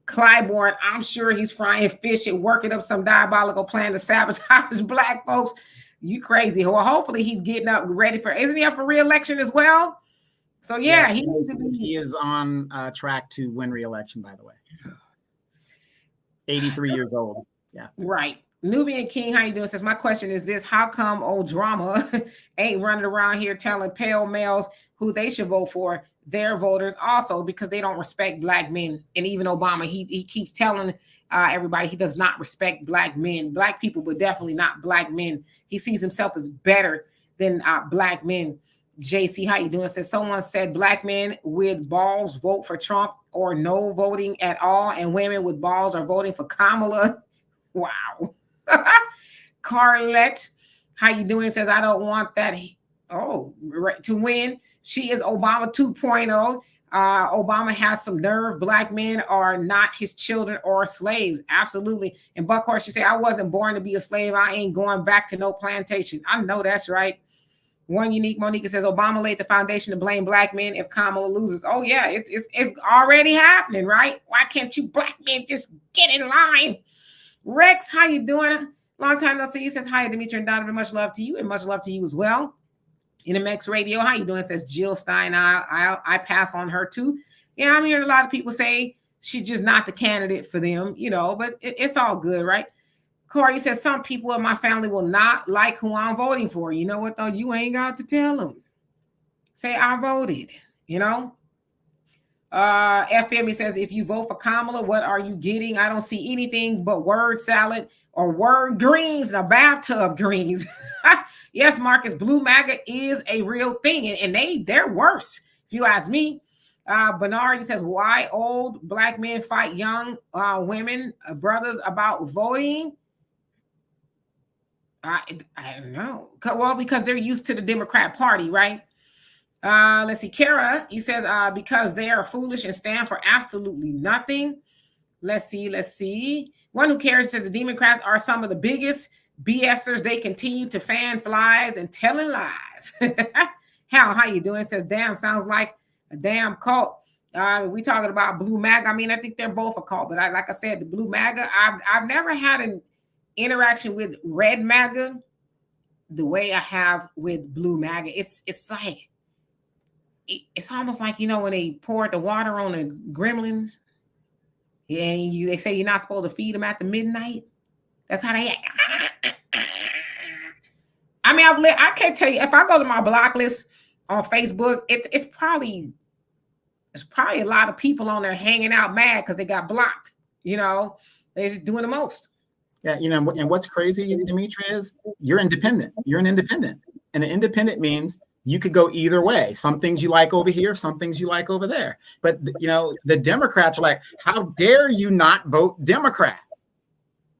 Speaker 1: Clybourne, I'm sure he's frying fish and working up some diabolical plan to sabotage Black folks. You crazy. Well, hopefully he's getting up ready isn't he up for re-election as well? So yeah,
Speaker 2: yes, he is on track to win re-election, by the way. 83 years old. Yeah.
Speaker 1: Right. Nubian King, how you doing? Says, my question is this: how come old drama ain't running around here telling pale males who they should vote for? Their voters also, because they don't respect Black men. And even Obama, he keeps telling everybody. He does not respect black men, black people, but definitely not black men. He sees himself as better than black men. JC, how you doing? Says someone said black men with balls vote for Trump or no voting at all, and women with balls are voting for Kamala. Wow. Carlette, how you doing? Says I don't want that. Oh, to win. She is Obama 2.0. Obama has some nerve. Black men are not his children or slaves. Absolutely. And Buckhorse, she said, I wasn't born to be a slave. I ain't going back to no plantation. I know that's right. One Unique Monica says Obama laid the foundation to blame black men if Kamala loses. Oh yeah, it's already happening, right? Why can't you black men just get in line? Rex, how you doing? Long time no see. He says hi, Demetri and Donovan. Much love to you, and much love to you as well. NMX Radio, how you doing? Says Jill Stein. I pass on her too. Yeah, I'm hearing a lot of people say she's just not the candidate for them, but it's all good, right? Corey says some people in my family will not like who I'm voting for. You know what though? You ain't got to tell them. Say I voted, FM, he says, if you vote for Kamala, what are you getting? I don't see anything but word salad or word greens and a bathtub greens. Yes, Marcus, blue MAGA is a real thing, and they're worse, if you ask me. Bernard, he says, why old black men fight young women, brothers about voting? I don't know. Well, because they're used to the Democrat Party, right? Let's see. Kara, he says, because they are foolish and stand for absolutely nothing. Let's see. One who cares says the Democrats are some of the biggest BSers. They continue to fan flies and telling lies. How you doing? Says, damn, sounds like a damn cult. We talking about blue MAGA. I mean, I think they're both a cult, but like I said, the blue MAGA, I've never had an interaction with red MAGA the way I have with blue MAGA. It's like, it's almost like, when they poured the water on the gremlins and they say you're not supposed to feed them after midnight. That's how they act. I mean, I can't tell you, if I go to my block list on Facebook, it's probably a lot of people on there hanging out mad because they got blocked. They're just doing the most.
Speaker 2: Yeah, and what's crazy, Demetri, is you're independent. You're an independent. And an independent means you could go either way. Some things you like over here, some things you like over there. But, the Democrats are like, how dare you not vote Democrat?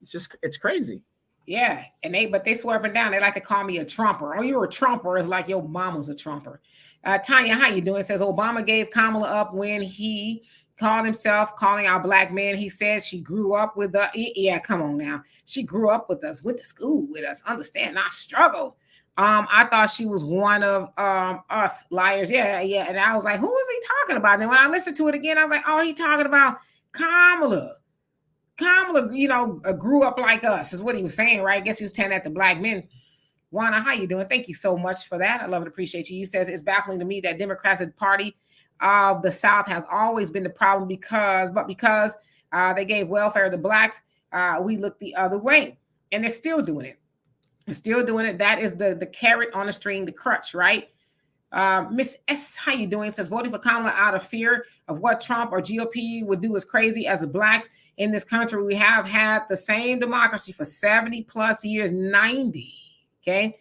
Speaker 2: It's crazy.
Speaker 1: Yeah, but they swear up and down. They like to call me a Trumper. Oh, you're a Trumper. It's like your mama's a Trumper. Tanya, how you doing? Says Obama gave Kamala up when he called himself calling our black men. He said she grew up with us. Yeah, come on now. She grew up with us, went to school with us. Understand our struggle. I thought she was one of us liars. Yeah. And I was like, who is he talking about? And then when I listened to it again, I was like, oh, he talking about Kamala. Kamala, grew up like us, is what he was saying, right? I guess he was telling that to black men. Juana, how you doing? Thank you so much for that. I love and appreciate you. You says it's baffling to me that Democrats Party of the South has always been the problem because they gave welfare to blacks, we look the other way. And they're still doing it. That is the carrot on the string, the crutch, right? Miss S, how you doing? Says voting for Kamala out of fear of what Trump or GOP would do is crazy. As blacks in this country, we have had the same democracy for 70 plus years, 90. Okay.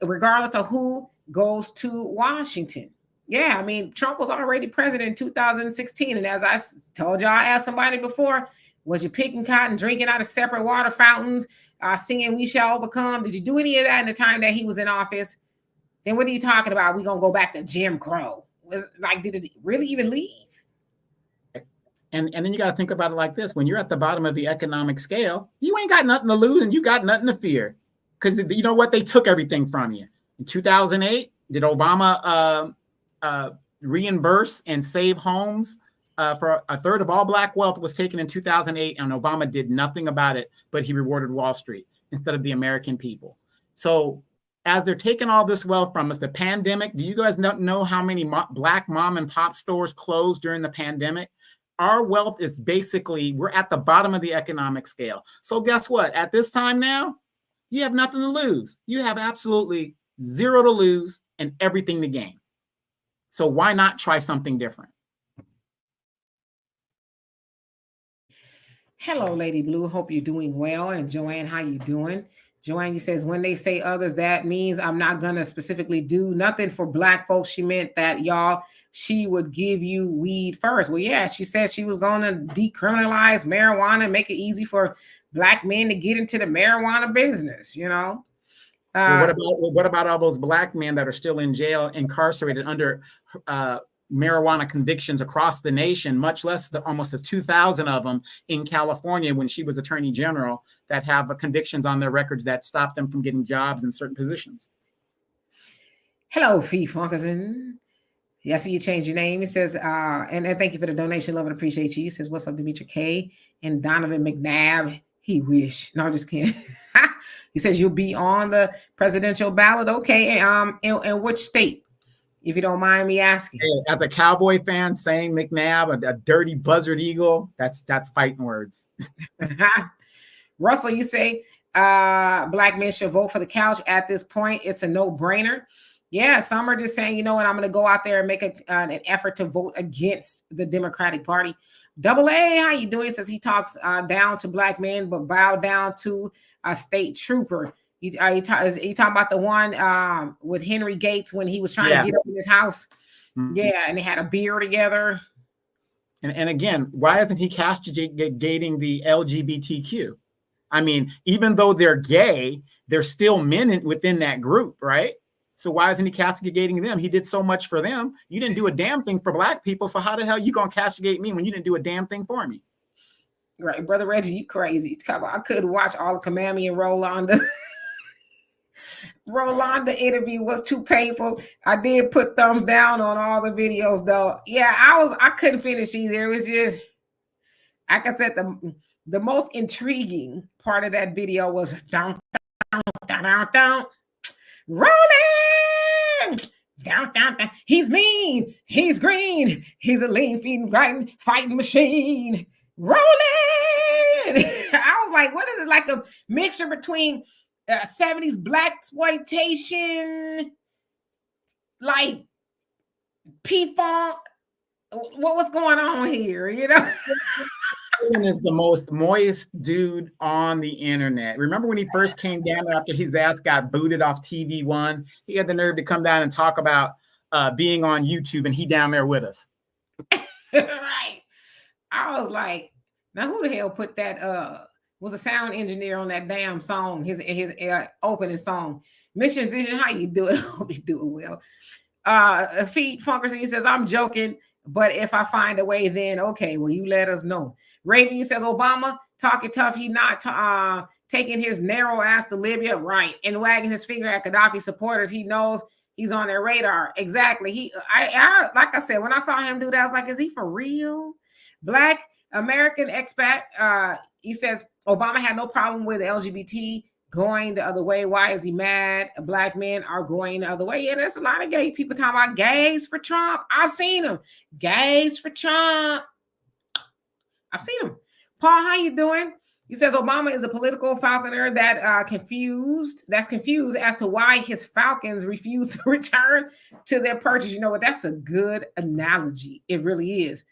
Speaker 1: Regardless of who goes to Washington. Yeah, I mean, Trump was already president in 2016. And as I told y'all, I asked somebody before, was you picking cotton, drinking out of separate water fountains, singing We Shall Overcome? Did you do any of that in the time that he was in office? Then what are you talking about? We're going to go back to Jim Crow. Did it really even leave?
Speaker 2: And then you got to think about it like this. When you're at the bottom of the economic scale, you ain't got nothing to lose and you got nothing to fear. Because you know what? They took everything from you. In 2008, did Obama reimburse and save homes for a third of all black wealth was taken in 2008, and Obama did nothing about it, but he rewarded Wall Street instead of the American people. So as they're taking all this wealth from us, the pandemic, do you guys know how many black mom and pop stores closed during the pandemic? Our wealth is basically, we're at the bottom of the economic scale. So guess what? At this time now, you have nothing to lose. You have absolutely zero to lose and everything to gain. So why not try something different?
Speaker 1: Hello, Lady Blue. Hope you're doing well. And Joanne, how you doing? Joanne, you says when they say others, that means I'm not gonna specifically do nothing for black folks. She meant that y'all, she would give you weed first. Well, yeah, she said she was gonna decriminalize marijuana, make it easy for black men to get into the marijuana business, you know.
Speaker 2: Well, what about all those black men that are still in jail, incarcerated under marijuana convictions across the nation, much less almost the 2,000 of them in California when she was attorney general that have convictions on their records that stop them from getting jobs in certain positions?
Speaker 1: Hello, Fee Funkerson. Yeah, I see you changed your name. It says, and thank you for the donation. Love and appreciate you. He says, what's up, Demetri K and Donovan McNabb? He wish. No, I'm just kidding. He says you'll be on the presidential ballot. Okay. In which state? If you don't mind me asking.
Speaker 2: Hey, as a Cowboy fan, saying McNabb, a dirty buzzard eagle, that's fighting words.
Speaker 1: Russell, you say black men should vote for the couch at this point. It's a no-brainer. Yeah, some are just saying, you know what, I'm going to go out there and make an effort to vote against the Democratic Party. Double A, how you doing? Says he talks down to black men, but bow down to a state trooper. You talking about the one with Henry Gates when he was trying to get up in his house? Mm-hmm. Yeah, and they had a beer together.
Speaker 2: And again, why isn't he castigating the LGBTQ? I mean, even though they're gay, they're still men within that group, right? So why isn't he castigating them? He did so much for them. You didn't do a damn thing for black people. So how the hell are you going to castigate me when you didn't do a damn thing for me?
Speaker 1: Right, Brother Reggie, you crazy. Come on, I couldn't watch all of Kamami and Rolanda. Rolanda interview was too painful. I did put thumbs down on all the videos though. Yeah, I couldn't finish either. It was just, like I said, the most intriguing part of that video was down, down, down, down, down. Rolling down, down, down. He's mean. He's green. He's a lean, feeding, grinding, fighting machine. Rolling. I was like, what is it? Like a mixture between 70s black exploitation, like P-Funk. What's going on here? You know.
Speaker 2: Is the most moist dude on the internet. Remember when he first came down after his ass got booted off TV One? He had the nerve to come down and talk about being on YouTube, and he down there with us.
Speaker 1: Right. I was like, now who the hell put that? Was a sound engineer on that damn song? His opening song. Mission Vision. How you doing? Hope you doing well. Feet Funkerson, he says, I'm joking. But if I find a way, then okay, well, you let us know. Raven says, Obama talking tough. He not taking his narrow ass to Libya, right, and wagging his finger at Gaddafi supporters. He knows he's on their radar. Exactly. I like I said, when I saw him do that, I was like, is he for real? Black American expat. He says Obama had no problem with LGBT going the other way. Why is he mad? Black men are going the other way. Yeah, there's a lot of gay people talking about gays for Trump. I've seen them. Gays for Trump. I've seen them. Paul, how you doing? He says Obama is a political falconer that's confused as to why his falcons refuse to return to their perches. You know what? That's a good analogy. It really is.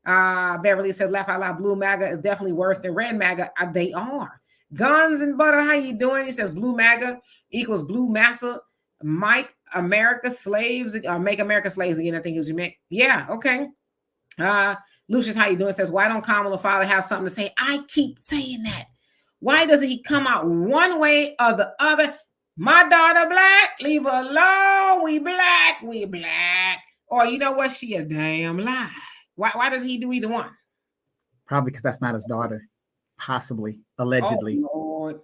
Speaker 1: Beverly says, laugh out loud, blue MAGA is definitely worse than red MAGA. They are. Guns and butter, how you doing? He says blue MAGA equals blue massa. Make America slaves again. I think it was you meant. Yeah, okay. Lucius, how you doing? Says, why don't Kamala father have something to say? I keep saying that. Why doesn't he come out one way or the other? My daughter black, leave her alone. We black. Or you know what? She a damn lie. Why does he do either one?
Speaker 2: Probably because that's not his daughter. Possibly, allegedly.
Speaker 1: Oh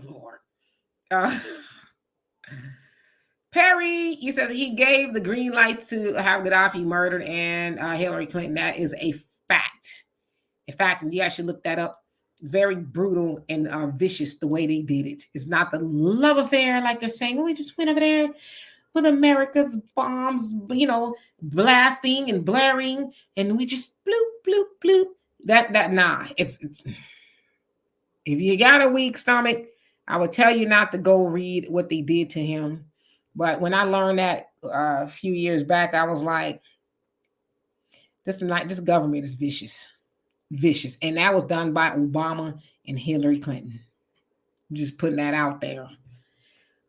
Speaker 1: Lord. Perry, he says he gave the green light to have Gaddafi murdered and Hillary Clinton. That is a fact. In fact, you guys should look that up. Very brutal and vicious the way they did it. It's not the love affair like they're saying. We just went over there with America's bombs, blasting and blaring, and we just bloop, bloop, bloop. Nah. It's if you got a weak stomach, I would tell you not to go read what they did to him. But when I learned that a few years back, I was like, this government is vicious. vicious. And that was done by Obama and Hillary Clinton. Just putting that out there.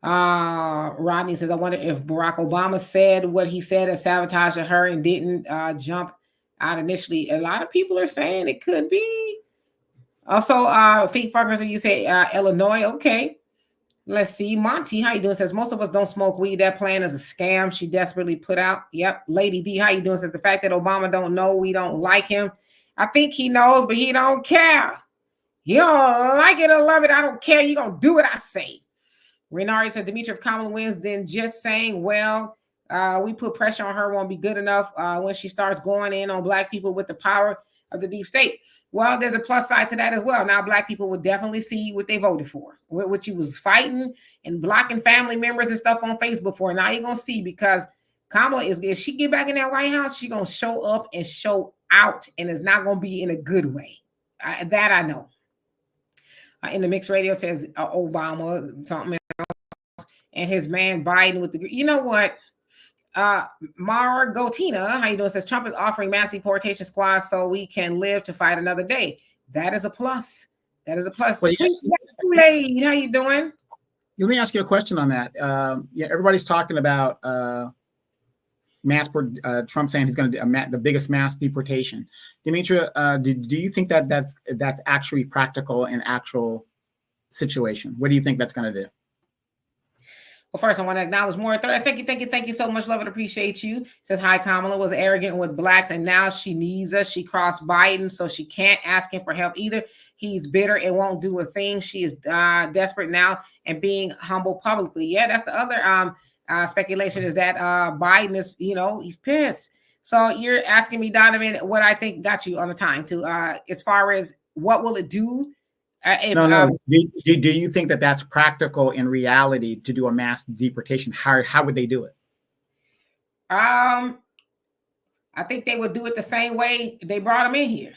Speaker 1: Rodney says, I wonder if Barack Obama said what he said and sabotaged her and didn't jump out initially. A lot of people are saying it could be. Also, Feet Fuckers, you say Illinois. Okay. Let's see. Monty, how you doing? Says, most of us don't smoke weed. That plan is a scam she desperately put out. Yep. Lady D, how you doing? Says, the fact that Obama don't know we don't like him. I think he knows, but he don't care. You don't like it or love it. I don't care. You gonna do what I say. Renari says, Dimitri, if Kamala wins, then just saying, well, we put pressure on her won't be good enough when she starts going in on Black people with the power of the deep state. Well, there's a plus side to that as well. Now, Black people will definitely see what they voted for, what you was fighting and blocking family members and stuff on Facebook for. Now you're going to see, because Kamala is, if she get back in that White House, she's going to show up and show out, and it's not going to be in a good way. That I know. In the mixed radio says Obama, something else, and his man Biden with the, you know what? Margotina, how you doing? Says Trump is offering mass deportation squads so we can live to fight another day. That is a plus. That is a plus.
Speaker 2: Well,
Speaker 1: how you doing?
Speaker 2: Let me ask you a question on that. Yeah, everybody's talking about Trump saying he's going to do the biggest mass deportation. Demetria, do you think that that's actually practical in actual situation? What do you think that's going to do?
Speaker 1: Well, first, I want to acknowledge more. Thank you so much. Love and appreciate you. Says, hi, Kamala was arrogant with Blacks, and now she needs us. She crossed Biden, so she can't ask him for help either. He's bitter and won't do a thing. She is desperate now and being humble publicly. Yeah, that's the other speculation, is that Biden is, he's pissed. So you're asking me, Donovan, what I think got you on the time to as far as what will it do?
Speaker 2: No. Do you think that that's practical in reality to do a mass deportation? How would they do it?
Speaker 1: I think they would do it the same way they brought them in here.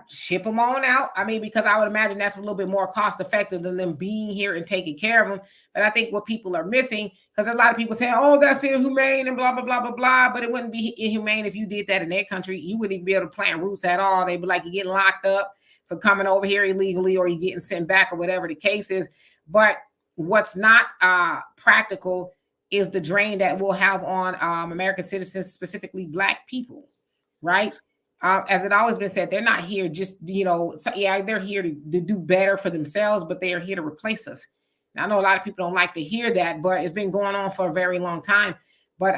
Speaker 1: Ship them on out. I mean, because I would imagine that's a little bit more cost effective than them being here and taking care of them. But I think what people are missing, because a lot of people say, oh, that's inhumane and blah, blah, blah, blah, blah. But it wouldn't be inhumane if you did that in their country. You wouldn't even be able to plant roots at all. They'd be like, you're getting locked up for coming over here illegally, or you're getting sent back, or whatever the case is. But what's not practical is the drain that we'll have on American citizens, specifically Black people, right? As it always been said, they're not here just, they're here to do better for themselves, but they are here to replace us. Now, I know a lot of people don't like to hear that, but it's been going on for a very long time. But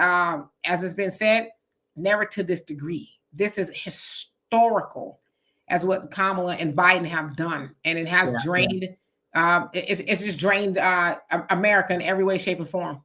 Speaker 1: as it's been said, never to this degree. This is historical as what Kamala and Biden have done. And it has drained, it's just drained America in every way, shape, and form.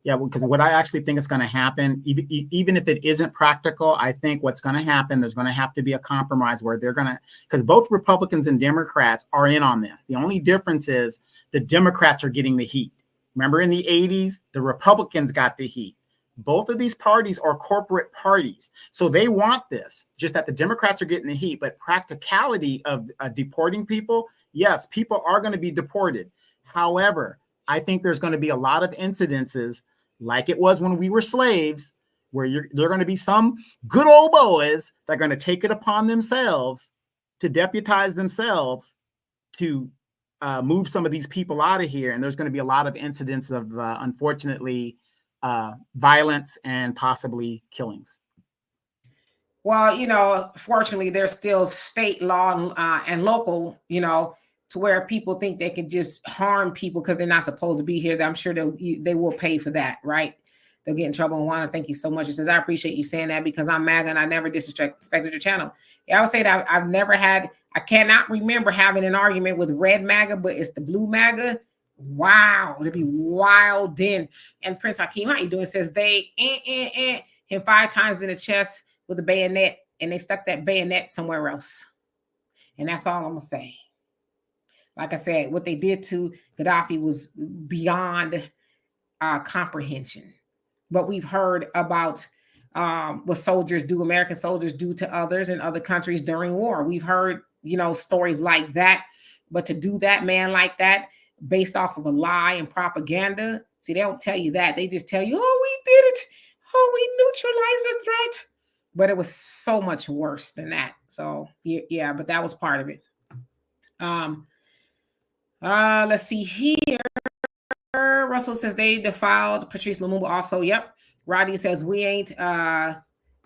Speaker 2: Yeah, because what I actually think is going to happen, even if it isn't practical, I think what's going to happen, there's going to have to be a compromise where they're going to, because both Republicans and Democrats are in on this. The only difference is the Democrats are getting the heat. Remember in the 80s, the Republicans got the heat. Both of these parties are corporate parties. So they want this, just that the Democrats are getting the heat. But practicality of deporting people, yes, people are going to be deported. However, I think there's going to be a lot of incidences like it was when we were slaves, where there are going to be some good old boys that are going to take it upon themselves to deputize themselves to move some of these people out of here. And there's going to be a lot of incidents of, unfortunately, violence and possibly killings.
Speaker 1: Well, fortunately, there's still state law and local, to where people think they can just harm people because they're not supposed to be here. I'm sure they will pay for that, right? They'll get in trouble. And Juana, thank you so much. It says, I appreciate you saying that because I'm MAGA and I never disrespected your channel. Yeah, I would say that I cannot remember having an argument with red MAGA, but it's the blue MAGA. Wow, it'd be wild then. And Prince Hakeem, how you doing? Says they him 5 times in the chest with a bayonet, and they stuck that bayonet somewhere else. And that's all I'm gonna say. Like I said, what they did to Gaddafi was beyond comprehension. But we've heard about what American soldiers do to others in other countries during war. We've heard, stories like that. But to do that, man, like that, based off of a lie and propaganda, see, they don't tell you that. They just tell you, oh, we did it. Oh, we neutralized the threat. but it was so much worse than that. So yeah, but that was part of it. Let's see here. Russell says they defiled Patrice Lumumba also. Yep. Rodney says we ain't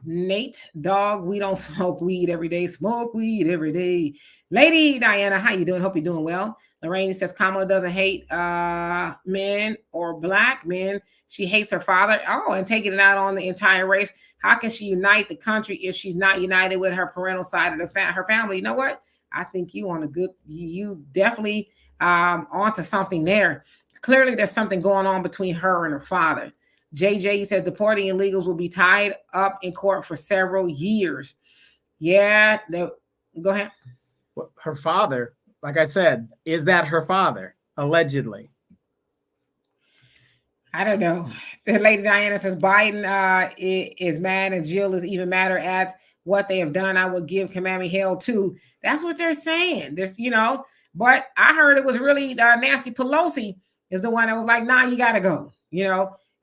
Speaker 1: Nate dog. We don't smoke weed every day. Smoke weed every day. Lady Diana, how you doing? Hope you're doing well. Lorraine says Kamala doesn't hate men or black men. She hates her father. Oh, and taking it out on the entire race. How can she unite the country if she's not united with her parental side of her family? You know what? I think you definitely onto something there. Clearly, there's something going on between her and her father. JJ says deporting illegals will be tied up in court for several years. Yeah, go ahead.
Speaker 2: Her father, like I said, is that her father? Allegedly.
Speaker 1: I don't know. Lady Diana says Biden is mad and Jill is even madder at what they have done. I would give Kamami hell too. That's what they're saying. There's, but I heard it was really Nancy Pelosi is the one that was like, nah, you got to go.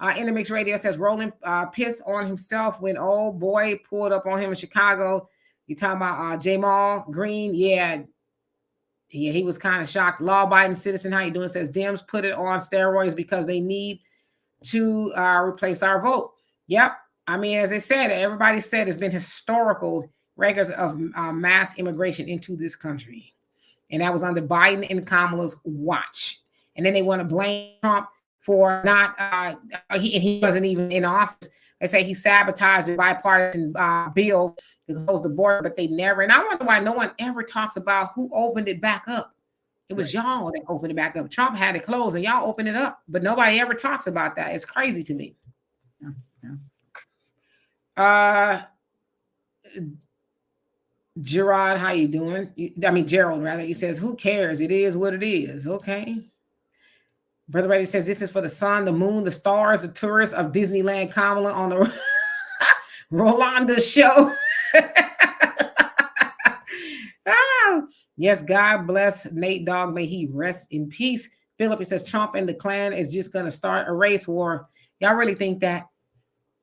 Speaker 1: Intermix Radio says Roland pissed on himself when old boy pulled up on him in Chicago. You talking about Jamal Green? Yeah, he was kind of shocked. Law-abiding citizen, how you doing? Says Dems put it on steroids because they need to replace our vote. Yep. I mean, as I said, everybody said it's been historical records of mass immigration into this country. And that was under Biden and Kamala's watch. And then they want to blame Trump for not, he wasn't even in office. They say he sabotaged the bipartisan bill to close the border, but they never. And I wonder why no one ever talks about who opened it back up. It was y'all that opened it back up. Trump had it closed and y'all opened it up, but nobody ever talks about that. It's crazy to me. Gerard, how you doing? Gerald, rather. He says, who cares? It is what it is. Okay. Brother Brady says, this is for the sun, the moon, the stars, the tourists of Disneyland Kamala on the Rolanda show. Yes, God bless Nate Dogg. May he rest in peace. Philip, he says, Trump and the Klan is just going to start a race war. Y'all really think that?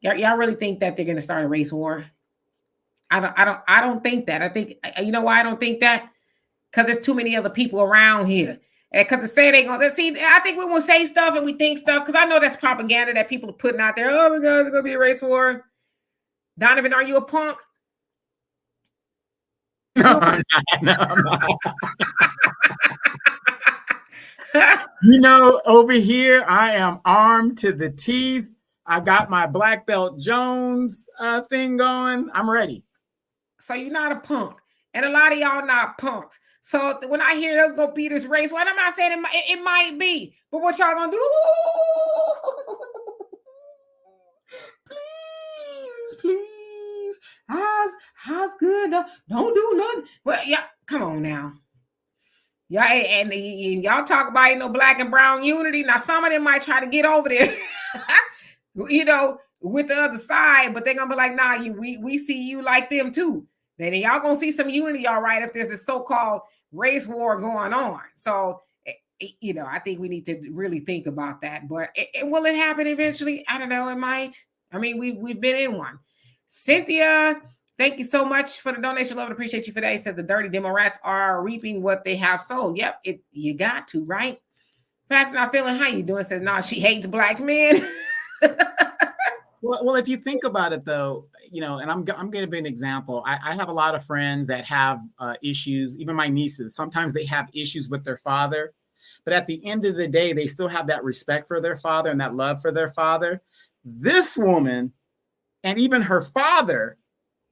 Speaker 1: Y'all really think that they're going to start a race war? I don't think that. I think, you know why I don't think that? Because there's too many other people around here. And because to say they're going to see, I think we will say stuff and we think stuff, because I know that's propaganda that people are putting out there. Oh my God, there's going to be a race war. Donovan, are you a punk?
Speaker 2: No, I'm not. Over here, I am armed to the teeth. I got my Black Belt Jones thing going. I'm ready.
Speaker 1: So you're not a punk. And a lot of y'all not punks. So when I hear there's going to be this race, well, I'm not saying it might be. But what y'all going to do? Please. How's good? Don't do nothing. Well, yeah, come on now. Yeah, and y'all talk about black and brown unity. Now some of them might try to get over there, with the other side, but they're gonna be like, nah, we see you like them too. Then y'all gonna see some unity, all right, if there's a so-called race war going on. So I think we need to really think about that. But will it happen eventually? I don't know. It might. I mean, we've been in one. Cynthia, thank you so much for the donation. Love and appreciate you for that. It says the dirty demo rats are reaping what they have sown. Yep, you got to, right? Facts not feeling, how you doing? Says, no, she hates black men.
Speaker 2: Well, if you think about it, though, and I'm going to be an example. I have a lot of friends that have issues, even my nieces. Sometimes they have issues with their father. But at the end of the day, they still have that respect for their father and that love for their father. This woman and even her father,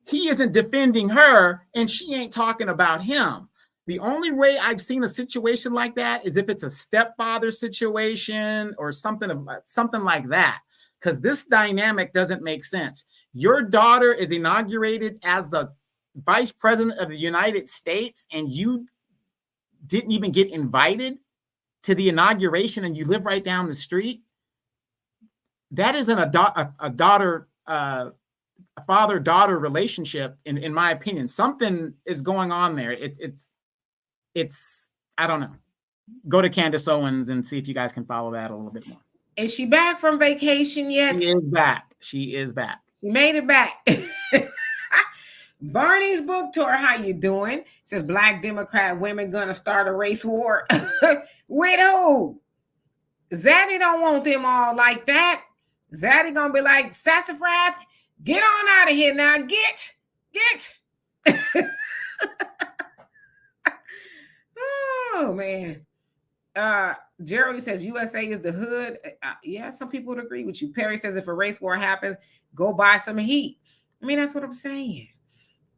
Speaker 2: he isn't defending her and she ain't talking about him. The only way I've seen a situation like that is if it's a stepfather situation or something like that, because this dynamic doesn't make sense. Your daughter is inaugurated as the vice president of the United States and you didn't even get invited to the inauguration and you live right down the street. That isn't a father-daughter relationship, in my opinion. Something is going on there. It's I don't know. Go to Candace Owens and see if you guys can follow that a little bit more.
Speaker 1: Is she back from vacation yet?
Speaker 2: She is back. She is back.
Speaker 1: She made it back. Bernie's book tour, how you doing? Says Black Democrat women gonna start a race war. With who? Zaddy don't want them all like that. Zaddy gonna be like, Sassafras, get on out of here now. Get. Oh man. Jerry says USA is the hood. Yeah, some people would agree with you. Perry says if a race war happens, go buy some heat. I mean, that's what I'm saying.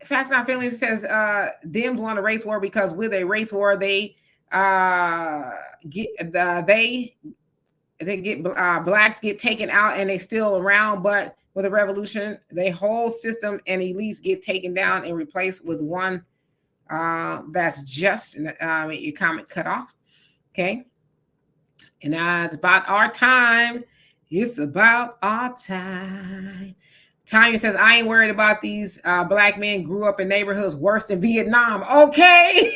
Speaker 1: Facts Not Feelings says Dems want a race war because with a race war they get blacks get taken out and they still around, but with a revolution, the whole system and elites get taken down and replaced with one that's just. Your comment cut off. Okay, and it's about our time. It's about our time. Tanya says, I ain't worried about these black men grew up in neighborhoods worse than Vietnam. Okay.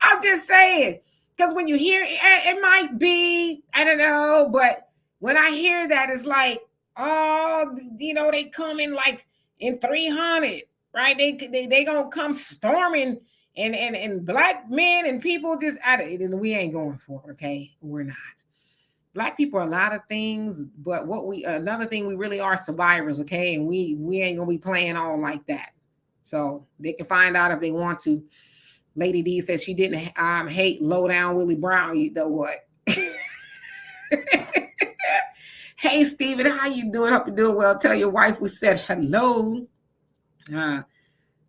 Speaker 1: I'm just saying, because when you hear it might be, I don't know, but when I hear that, it's like, oh, they come in like in 300, right? They gonna come storming and black men and people just out of it, and we ain't going for it, okay? We're not. Black people are a lot of things, but another thing, we really are survivors, okay? And we ain't gonna be playing all like that. So they can find out if they want to. Lady D says she didn't hate low down Willie Brown. You know what? Hey Steven, how you doing? Hope you're doing well. Tell your wife we said hello.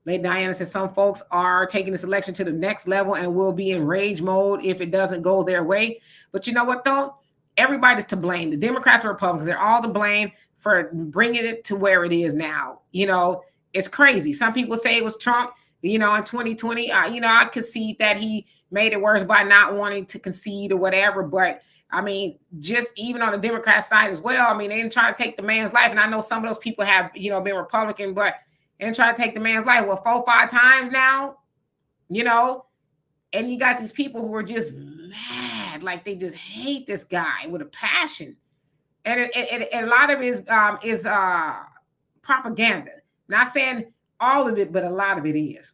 Speaker 1: Lady Diana says some folks are taking this election to the next level and will be in rage mode if it doesn't go their way. But you know what though? Everybody's to blame. The Democrats and Republicans, they're all to blame for bringing it to where it is now. It's crazy. Some people say it was Trump, in 2020. I concede that he made it worse by not wanting to concede or whatever. But I mean, just even on the Democrat side as well, I mean, they didn't try to take the man's life. And I know some of those people have, been Republican, but they didn't try to take the man's life. Well, 4-5 times now, and you got these people who are just mad, like they just hate this guy with a passion, and a lot of it is propaganda. Not saying all of it, but a lot of it is.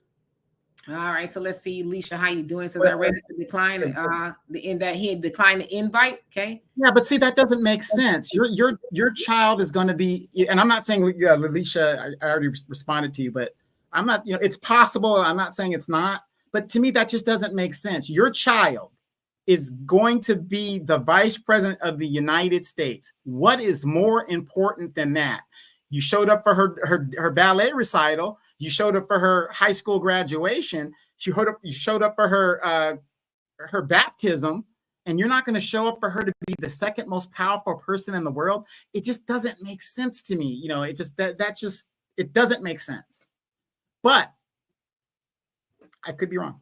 Speaker 1: All right, so let's see, Alicia, how you doing? Says I read to decline he had declined the invite. Okay.
Speaker 2: Yeah, but see, that doesn't make sense. Your child is going to be, and I'm not saying, Alicia, I already responded to you, but I'm not. It's possible. I'm not saying it's not. But to me, that just doesn't make sense. Your child is going to be the vice president of the United States. What is more important than that? You showed up for her ballet recital. You showed up for her high school graduation. You showed up for her baptism, and you're not going to show up for her to be the second most powerful person in the world. It just doesn't make sense to me. It's just it doesn't make sense. But I could be wrong.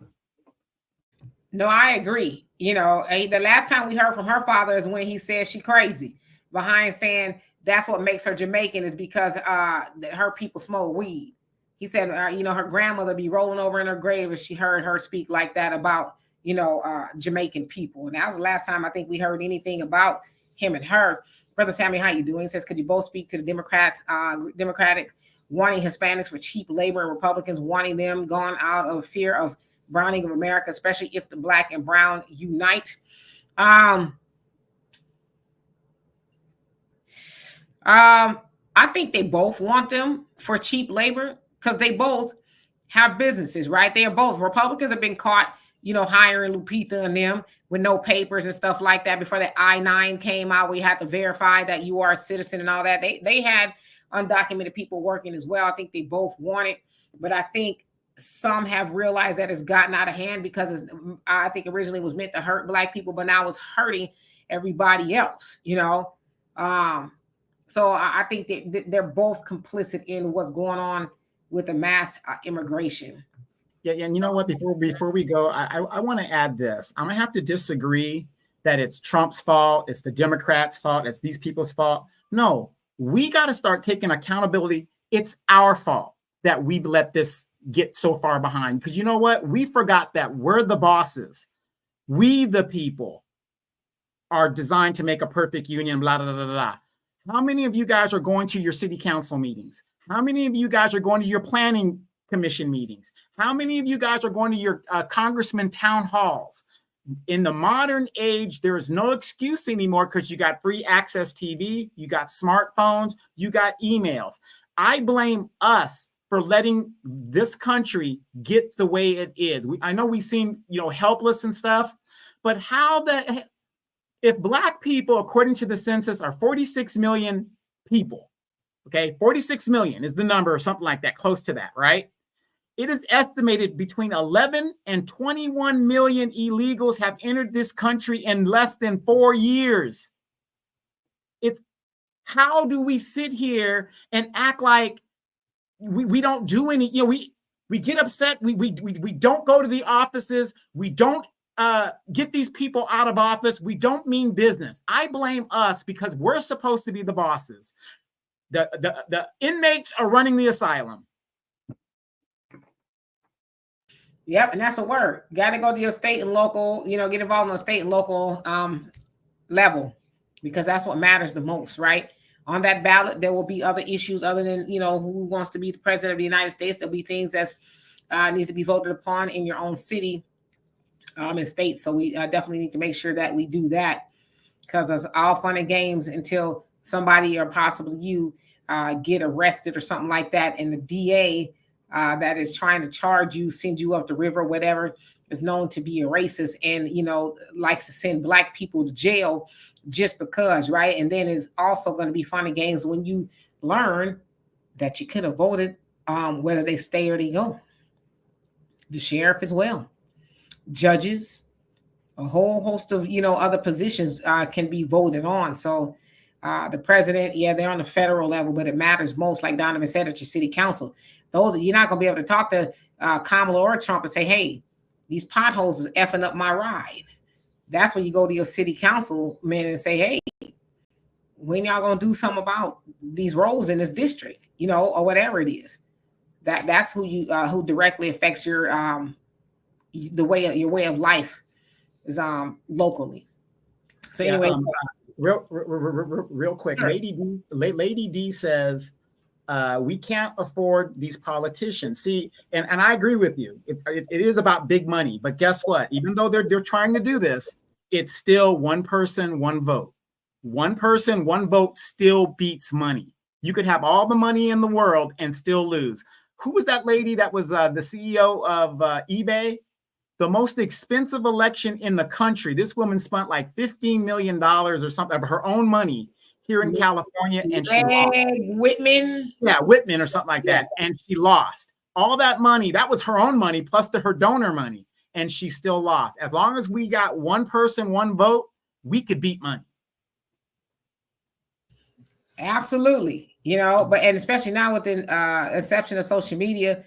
Speaker 1: No, I agree. The last time we heard from her father is when he said she crazy, behind saying that's what makes her Jamaican is because her people smoke weed. He said, her grandmother be rolling over in her grave if she heard her speak like that about, Jamaican people. And that was the last time I think we heard anything about him and her. Brother Sammy, how you doing? He says, could you both speak to the Democratic wanting Hispanics for cheap labor and Republicans wanting them gone out of fear of browning of America, especially if the black and brown unite? I think they both want them for cheap labor because they both have businesses, right? They are both. Republicans have been caught, hiring Lupita and them with no papers and stuff like that before the I-9 came out. We had to verify that you are a citizen and all that. They had undocumented people working as well. I think they both want it, but I think some have realized that it's gotten out of hand because I think originally it was meant to hurt black people, but now it's hurting everybody else, So I think they're both complicit in what's going on with the mass immigration.
Speaker 2: Yeah, and you know what? Before we go, I want to add this. I'm gonna have to disagree that it's Trump's fault, it's the Democrats' fault, it's these people's fault. No, we got to start taking accountability. It's our fault that we've let this get so far behind. Because you know what? We forgot that we're the bosses. We, the people, are designed to make a perfect union, blah, blah, blah, blah, blah. How many of you guys are going to your city council meetings? How many of you guys are going to your planning commission meetings? How many of you guys are going to your congressman town halls? In the modern age, there is no excuse anymore because you got free access TV, you got smartphones, you got emails. I blame us for letting this country get the way it is. I know we seem, helpless and stuff, but if Black people, according to the census, are 46 million people, okay, 46 million is the number or something like that, close to that, right? It is estimated between 11 and 21 million illegals have entered this country in less than 4 years. How do we sit here and act like we don't do any, we get upset, we don't go to the offices, we don't get these people out of office, we don't mean business. I blame us because we're supposed to be the bosses. The inmates are running the asylum.
Speaker 1: Yep, and that's a word. Got to go to your state and local, get involved on a state and local level, because that's what matters the most, right? On that ballot, there will be other issues other than, who wants to be the president of the United States. There'll be things that needs to be voted upon in your own city and state. So we definitely need to make sure that we do that, because it's all fun and games until somebody or possibly you get arrested or something like that, and the DA that is trying to charge you, send you up the river, whatever, is known to be a racist and, likes to send Black people to jail just because, right? And then it's also going to be fun and games when you learn that you could have voted whether they stay or they go. The sheriff as well, judges, a whole host of, other positions can be voted on. So the president, they're on the federal level, but it matters most, like Donovan said, at your city council. You're not going to be able to talk to Kamala or Trump and say, hey, these potholes is effing up my ride. That's when you go to your city councilman and say, hey, when y'all going to do something about these roads in this district, or whatever it is. That's who directly affects your your way of life is locally. So anyway,
Speaker 2: real quick, sure. Lady D says, we can't afford these politicians. See, and I agree with you. It is about big money, but guess what? Even though they're trying to do this, it's still one person, one vote. One person, one vote still beats money. You could have all the money in the world and still lose. Who was that lady that was the CEO of eBay? The most expensive election in the country. This woman spent like $15 million or something of her own money here in California, and she lost.
Speaker 1: Whitman.
Speaker 2: Yeah, Whitman or something like that. And she lost. All that money, that was her own money plus her donor money, and she still lost. As long as we got one person, one vote, we could beat money.
Speaker 1: Absolutely. And especially now with the exception of social media,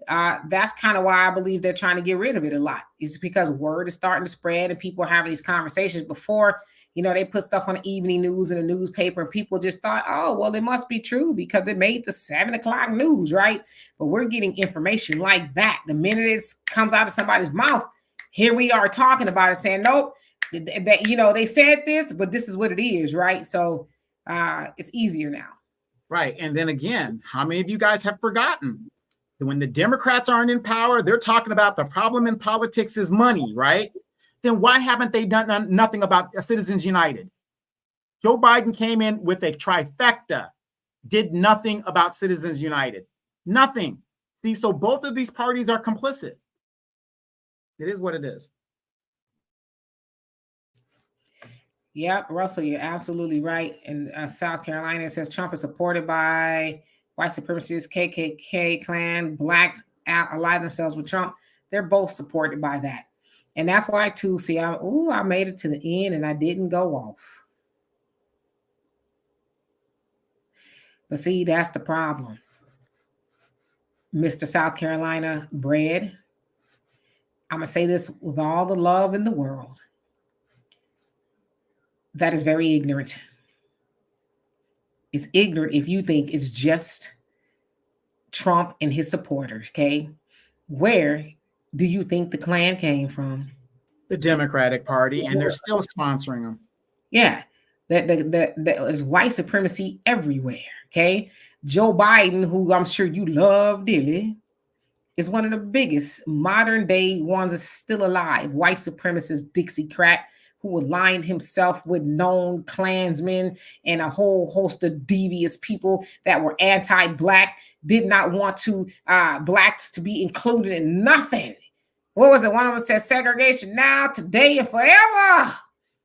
Speaker 1: that's kind of why I believe they're trying to get rid of it a lot. It's because word is starting to spread and people are having these conversations. Before, they put stuff on the evening news in the newspaper and people just thought, oh, well, it must be true because it made the 7 o'clock news, right? But we're getting information like that. The minute it comes out of somebody's mouth, here we are talking about it, saying, nope, they said this, but this is what it is, right? So it's easier now.
Speaker 2: Right. And then again, how many of you guys have forgotten that when the Democrats aren't in power, they're talking about the problem in politics is money, right? Then why haven't they done nothing about Citizens United? Joe Biden came in with a trifecta, did nothing about Citizens United. Nothing. See, so both of these parties are complicit. It is what it is.
Speaker 1: Yep, Russell, you're absolutely right. In South Carolina, it says Trump is supported by white supremacists, KKK, Klan, Blacks ally themselves with Trump. They're both supported by that. And that's why, too, see, I made it to the end and I didn't go off. But see, that's the problem. Mr. South Carolina bred, I'm going to say this with all the love in the world. That is very ignorant. It's ignorant if you think it's just Trump and his supporters, okay? Where do you think the Klan came from?
Speaker 2: The Democratic Party, and they're still sponsoring them.
Speaker 1: Yeah, there's white supremacy everywhere, okay? Joe Biden, who I'm sure you love dearly, is one of the biggest modern day ones that's still alive. White supremacist Dixiecrat who aligned himself with known Klansmen and a whole host of devious people that were anti-black, did not want to blacks to be included in nothing. What was it? One of them said segregation now, today, and forever.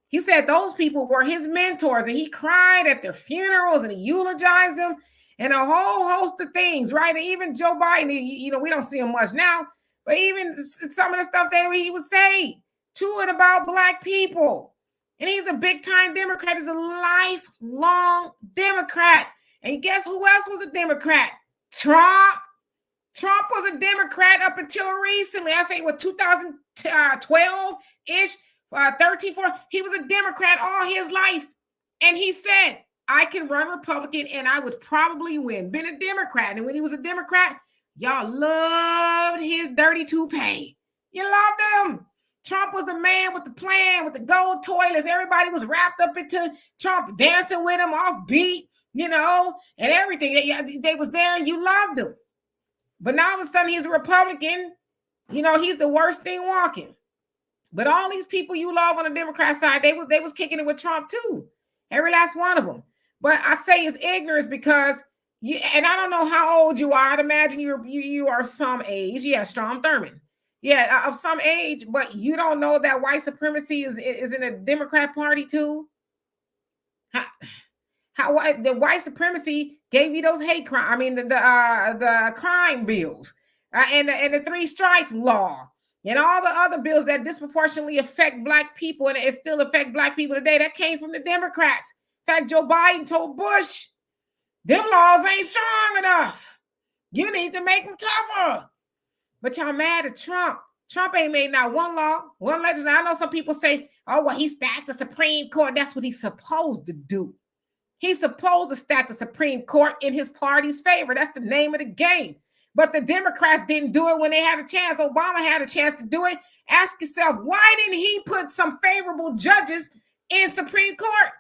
Speaker 1: He said those people were his mentors, and he cried at their funerals and he eulogized them and a whole host of things, right? And even Joe Biden, you know, we don't see him much now, but even some of the stuff that he would say to and about black people. And he's a big time Democrat. He's a lifelong Democrat. And guess who else was a Democrat? Trump. Trump was a Democrat up until recently. I say what, 2012-ish, 13, 14. He was a Democrat all his life. And he said, I can run Republican and I would probably win. Been a Democrat. And when he was a Democrat, y'all loved his dirty toupee. You loved him. Trump was the man with the plan, with the gold toilets. Everybody was wrapped up into Trump, dancing with him off beat, you know, and everything. They was there and you loved him. But now all of a sudden he's a Republican. You know, he's the worst thing walking. But all these people you love on the Democrat side, they was kicking it with Trump too. Every last one of them. But I say it's ignorance because you, and I don't know how old you are. I'd imagine you are some age. Yeah, Strom Thurmond. Yeah, of some age, but you don't know that white supremacy is in a Democrat Party too. How the white supremacy gave you those hate crime? I mean, the crime bills and the 3 strikes law and all the other bills that disproportionately affect black people, and it still affect black people today. That came from the Democrats. In fact, Joe Biden told Bush, "Them laws ain't strong enough. You need to make them tougher." But y'all mad at Trump. Trump ain't made not one law, one legislation. I know some people say, "Oh, well, he stacked the Supreme Court." That's what he's supposed to do. He's supposed to stack the Supreme Court in his party's favor. That's the name of the game. But the Democrats didn't do it when they had a chance. Obama had a chance to do it. Ask yourself, why didn't he put some favorable judges in Supreme Court?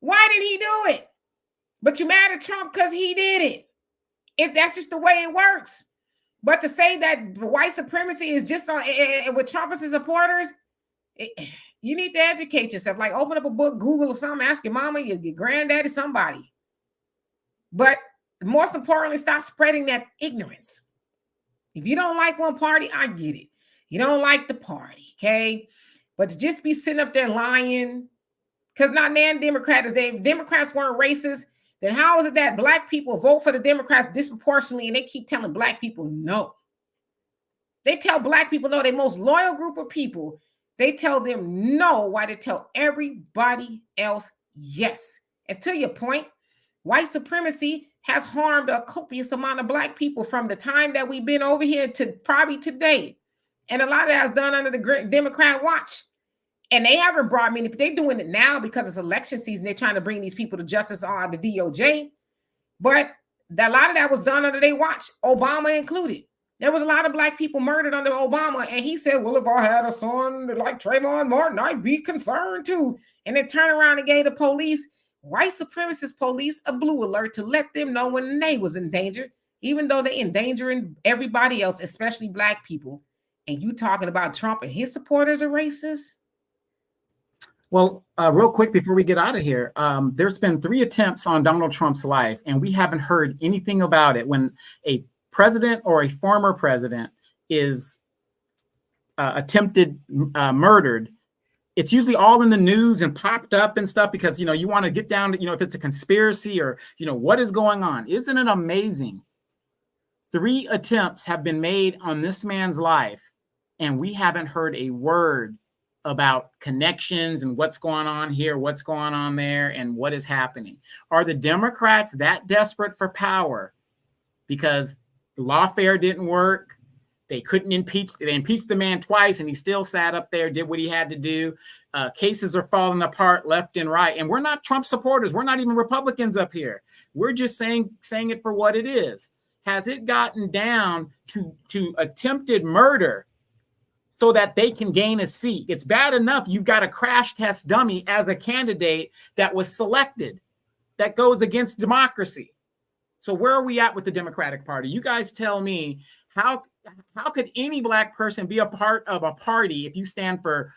Speaker 1: Why did he do it? But you mad at Trump because he did it. That's just the way it works. But to say that white supremacy is just on with Trump as his supporters, you need to educate yourself. Like open up a book, Google or something, ask your mama, your granddaddy, somebody. But most importantly, stop spreading that ignorance. If you don't like one party, I get it. You don't like the party, okay? But to just be sitting up there lying, because not nan Democrats, if Democrats weren't racist, then how is it that black people vote for the Democrats disproportionately and they keep telling black people no? They tell black people no, their most loyal group of people. They tell them no, while they tell everybody else yes. And to your point, white supremacy has harmed a copious amount of black people from the time that we've been over here to probably today. And a lot of that's done under the Democrat watch. And they haven't brought many, they're doing it now because it's election season. They're trying to bring these people to justice on the DOJ. But a lot of that was done under their watch, Obama included. There was a lot of black people murdered under Obama. And he said, well, if I had a son like Trayvon Martin, I'd be concerned too. And then turn around and gave the police, white supremacist police, a blue alert to let them know when they was in danger, even though they're endangering everybody else, especially black people. And you talking about Trump and his supporters are racist?
Speaker 2: Well, real quick before we get out of here, there's been 3 attempts on Donald Trump's life, and we haven't heard anything about it. When a president or a former president is attempted murdered, it's usually all in the news and popped up and stuff because, you know, you want to get down to, you know, if it's a conspiracy or, you know, what is going on. Isn't it amazing? 3 attempts have been made on this man's life, and we haven't heard a word about connections and what's going on here, what's going on there, and what is happening. Are the Democrats that desperate for power because the lawfare didn't work? They couldn't impeach. They impeached the man twice, and he still sat up there, did what he had to do. Cases are falling apart left and right. And we're not Trump supporters. We're not even Republicans up here. We're just saying it for what it is. Has it gotten down to attempted murder so that they can gain a seat? It's bad enough you've got a crash test dummy as a candidate that was selected. That goes against democracy. So where are we at with the Democratic Party? You guys tell me, how could any Black person be a part of a party if you stand for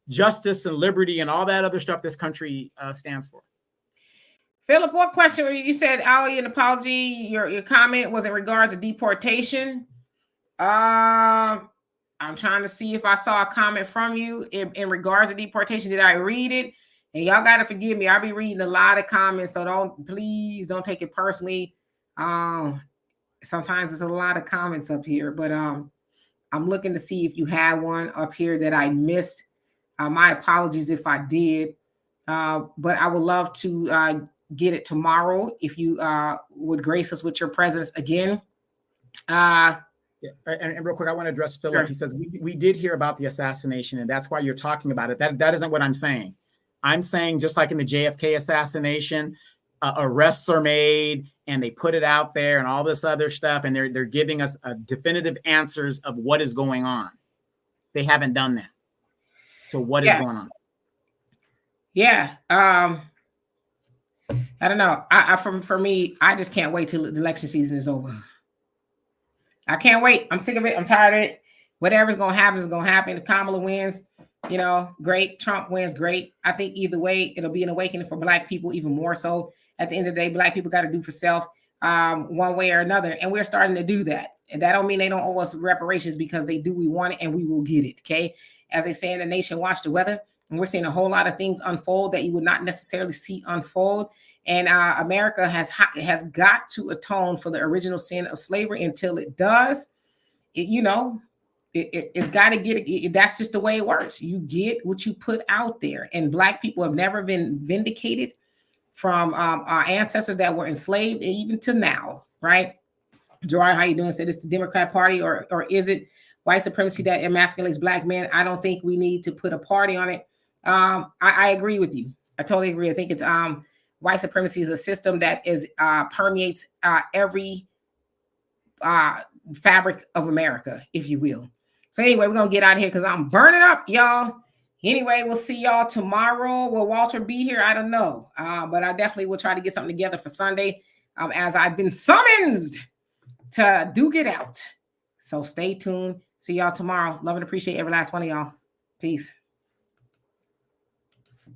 Speaker 2: justice and liberty and all that other stuff this country stands for?
Speaker 1: Philip, what question? You said, Ali, an apology. Your comment was in regards to deportation. I'm trying to see if I saw a comment from you in regards to deportation. Did I read it? And y'all got to forgive me. I'll be reading a lot of comments, so please don't take it personally. Sometimes there's a lot of comments up here, but I'm looking to see if you had one up here that I missed. My apologies if I did, but I would love to get it tomorrow if you would grace us with your presence again.
Speaker 2: Yeah. And real quick, I want to address Philip.
Speaker 1: Sure.
Speaker 2: He says, we did hear about the assassination, and that's why you're talking about it. That isn't what I'm saying. I'm saying, just like in the JFK assassination, arrests are made and they put it out there and all this other stuff, and they're giving us definitive answers of what is going on. They haven't done that. So what is going on?
Speaker 1: Yeah. I don't know. For me, I just can't wait till the election season is over. I can't wait. I'm sick of it. I'm tired of it. Whatever's going to happen is going to happen. If Kamala wins, great. Trump wins, great. I think either way, it'll be an awakening for Black people, even more so. At the end of the day, Black people got to do for self one way or another. And we're starting to do that. And that don't mean they don't owe us reparations, because they do. We want it and we will get it. Okay. As they say in the nation, watch the weather. And we're seeing a whole lot of things unfold that you would not necessarily see unfold. And America has got to atone for the original sin of slavery. Until it does, it's got to get it. That's just the way it works. You get what you put out there. And Black people have never been vindicated from our ancestors that were enslaved, even to now, right? Gerard, how you doing? Said it's the Democrat Party, or is it white supremacy that emasculates Black men? I don't think we need to put a party on it. I agree with you. I totally agree. I think it's white supremacy is a system that permeates every fabric of America, if you will. So anyway, we're going to get out of here because I'm burning up, y'all. Anyway, we'll see y'all tomorrow. Will Walter be here? I don't know. But I definitely will try to get something together for Sunday, as I've been summoned to duke it out. So stay tuned. See y'all tomorrow. Love and appreciate every last one of y'all. Peace.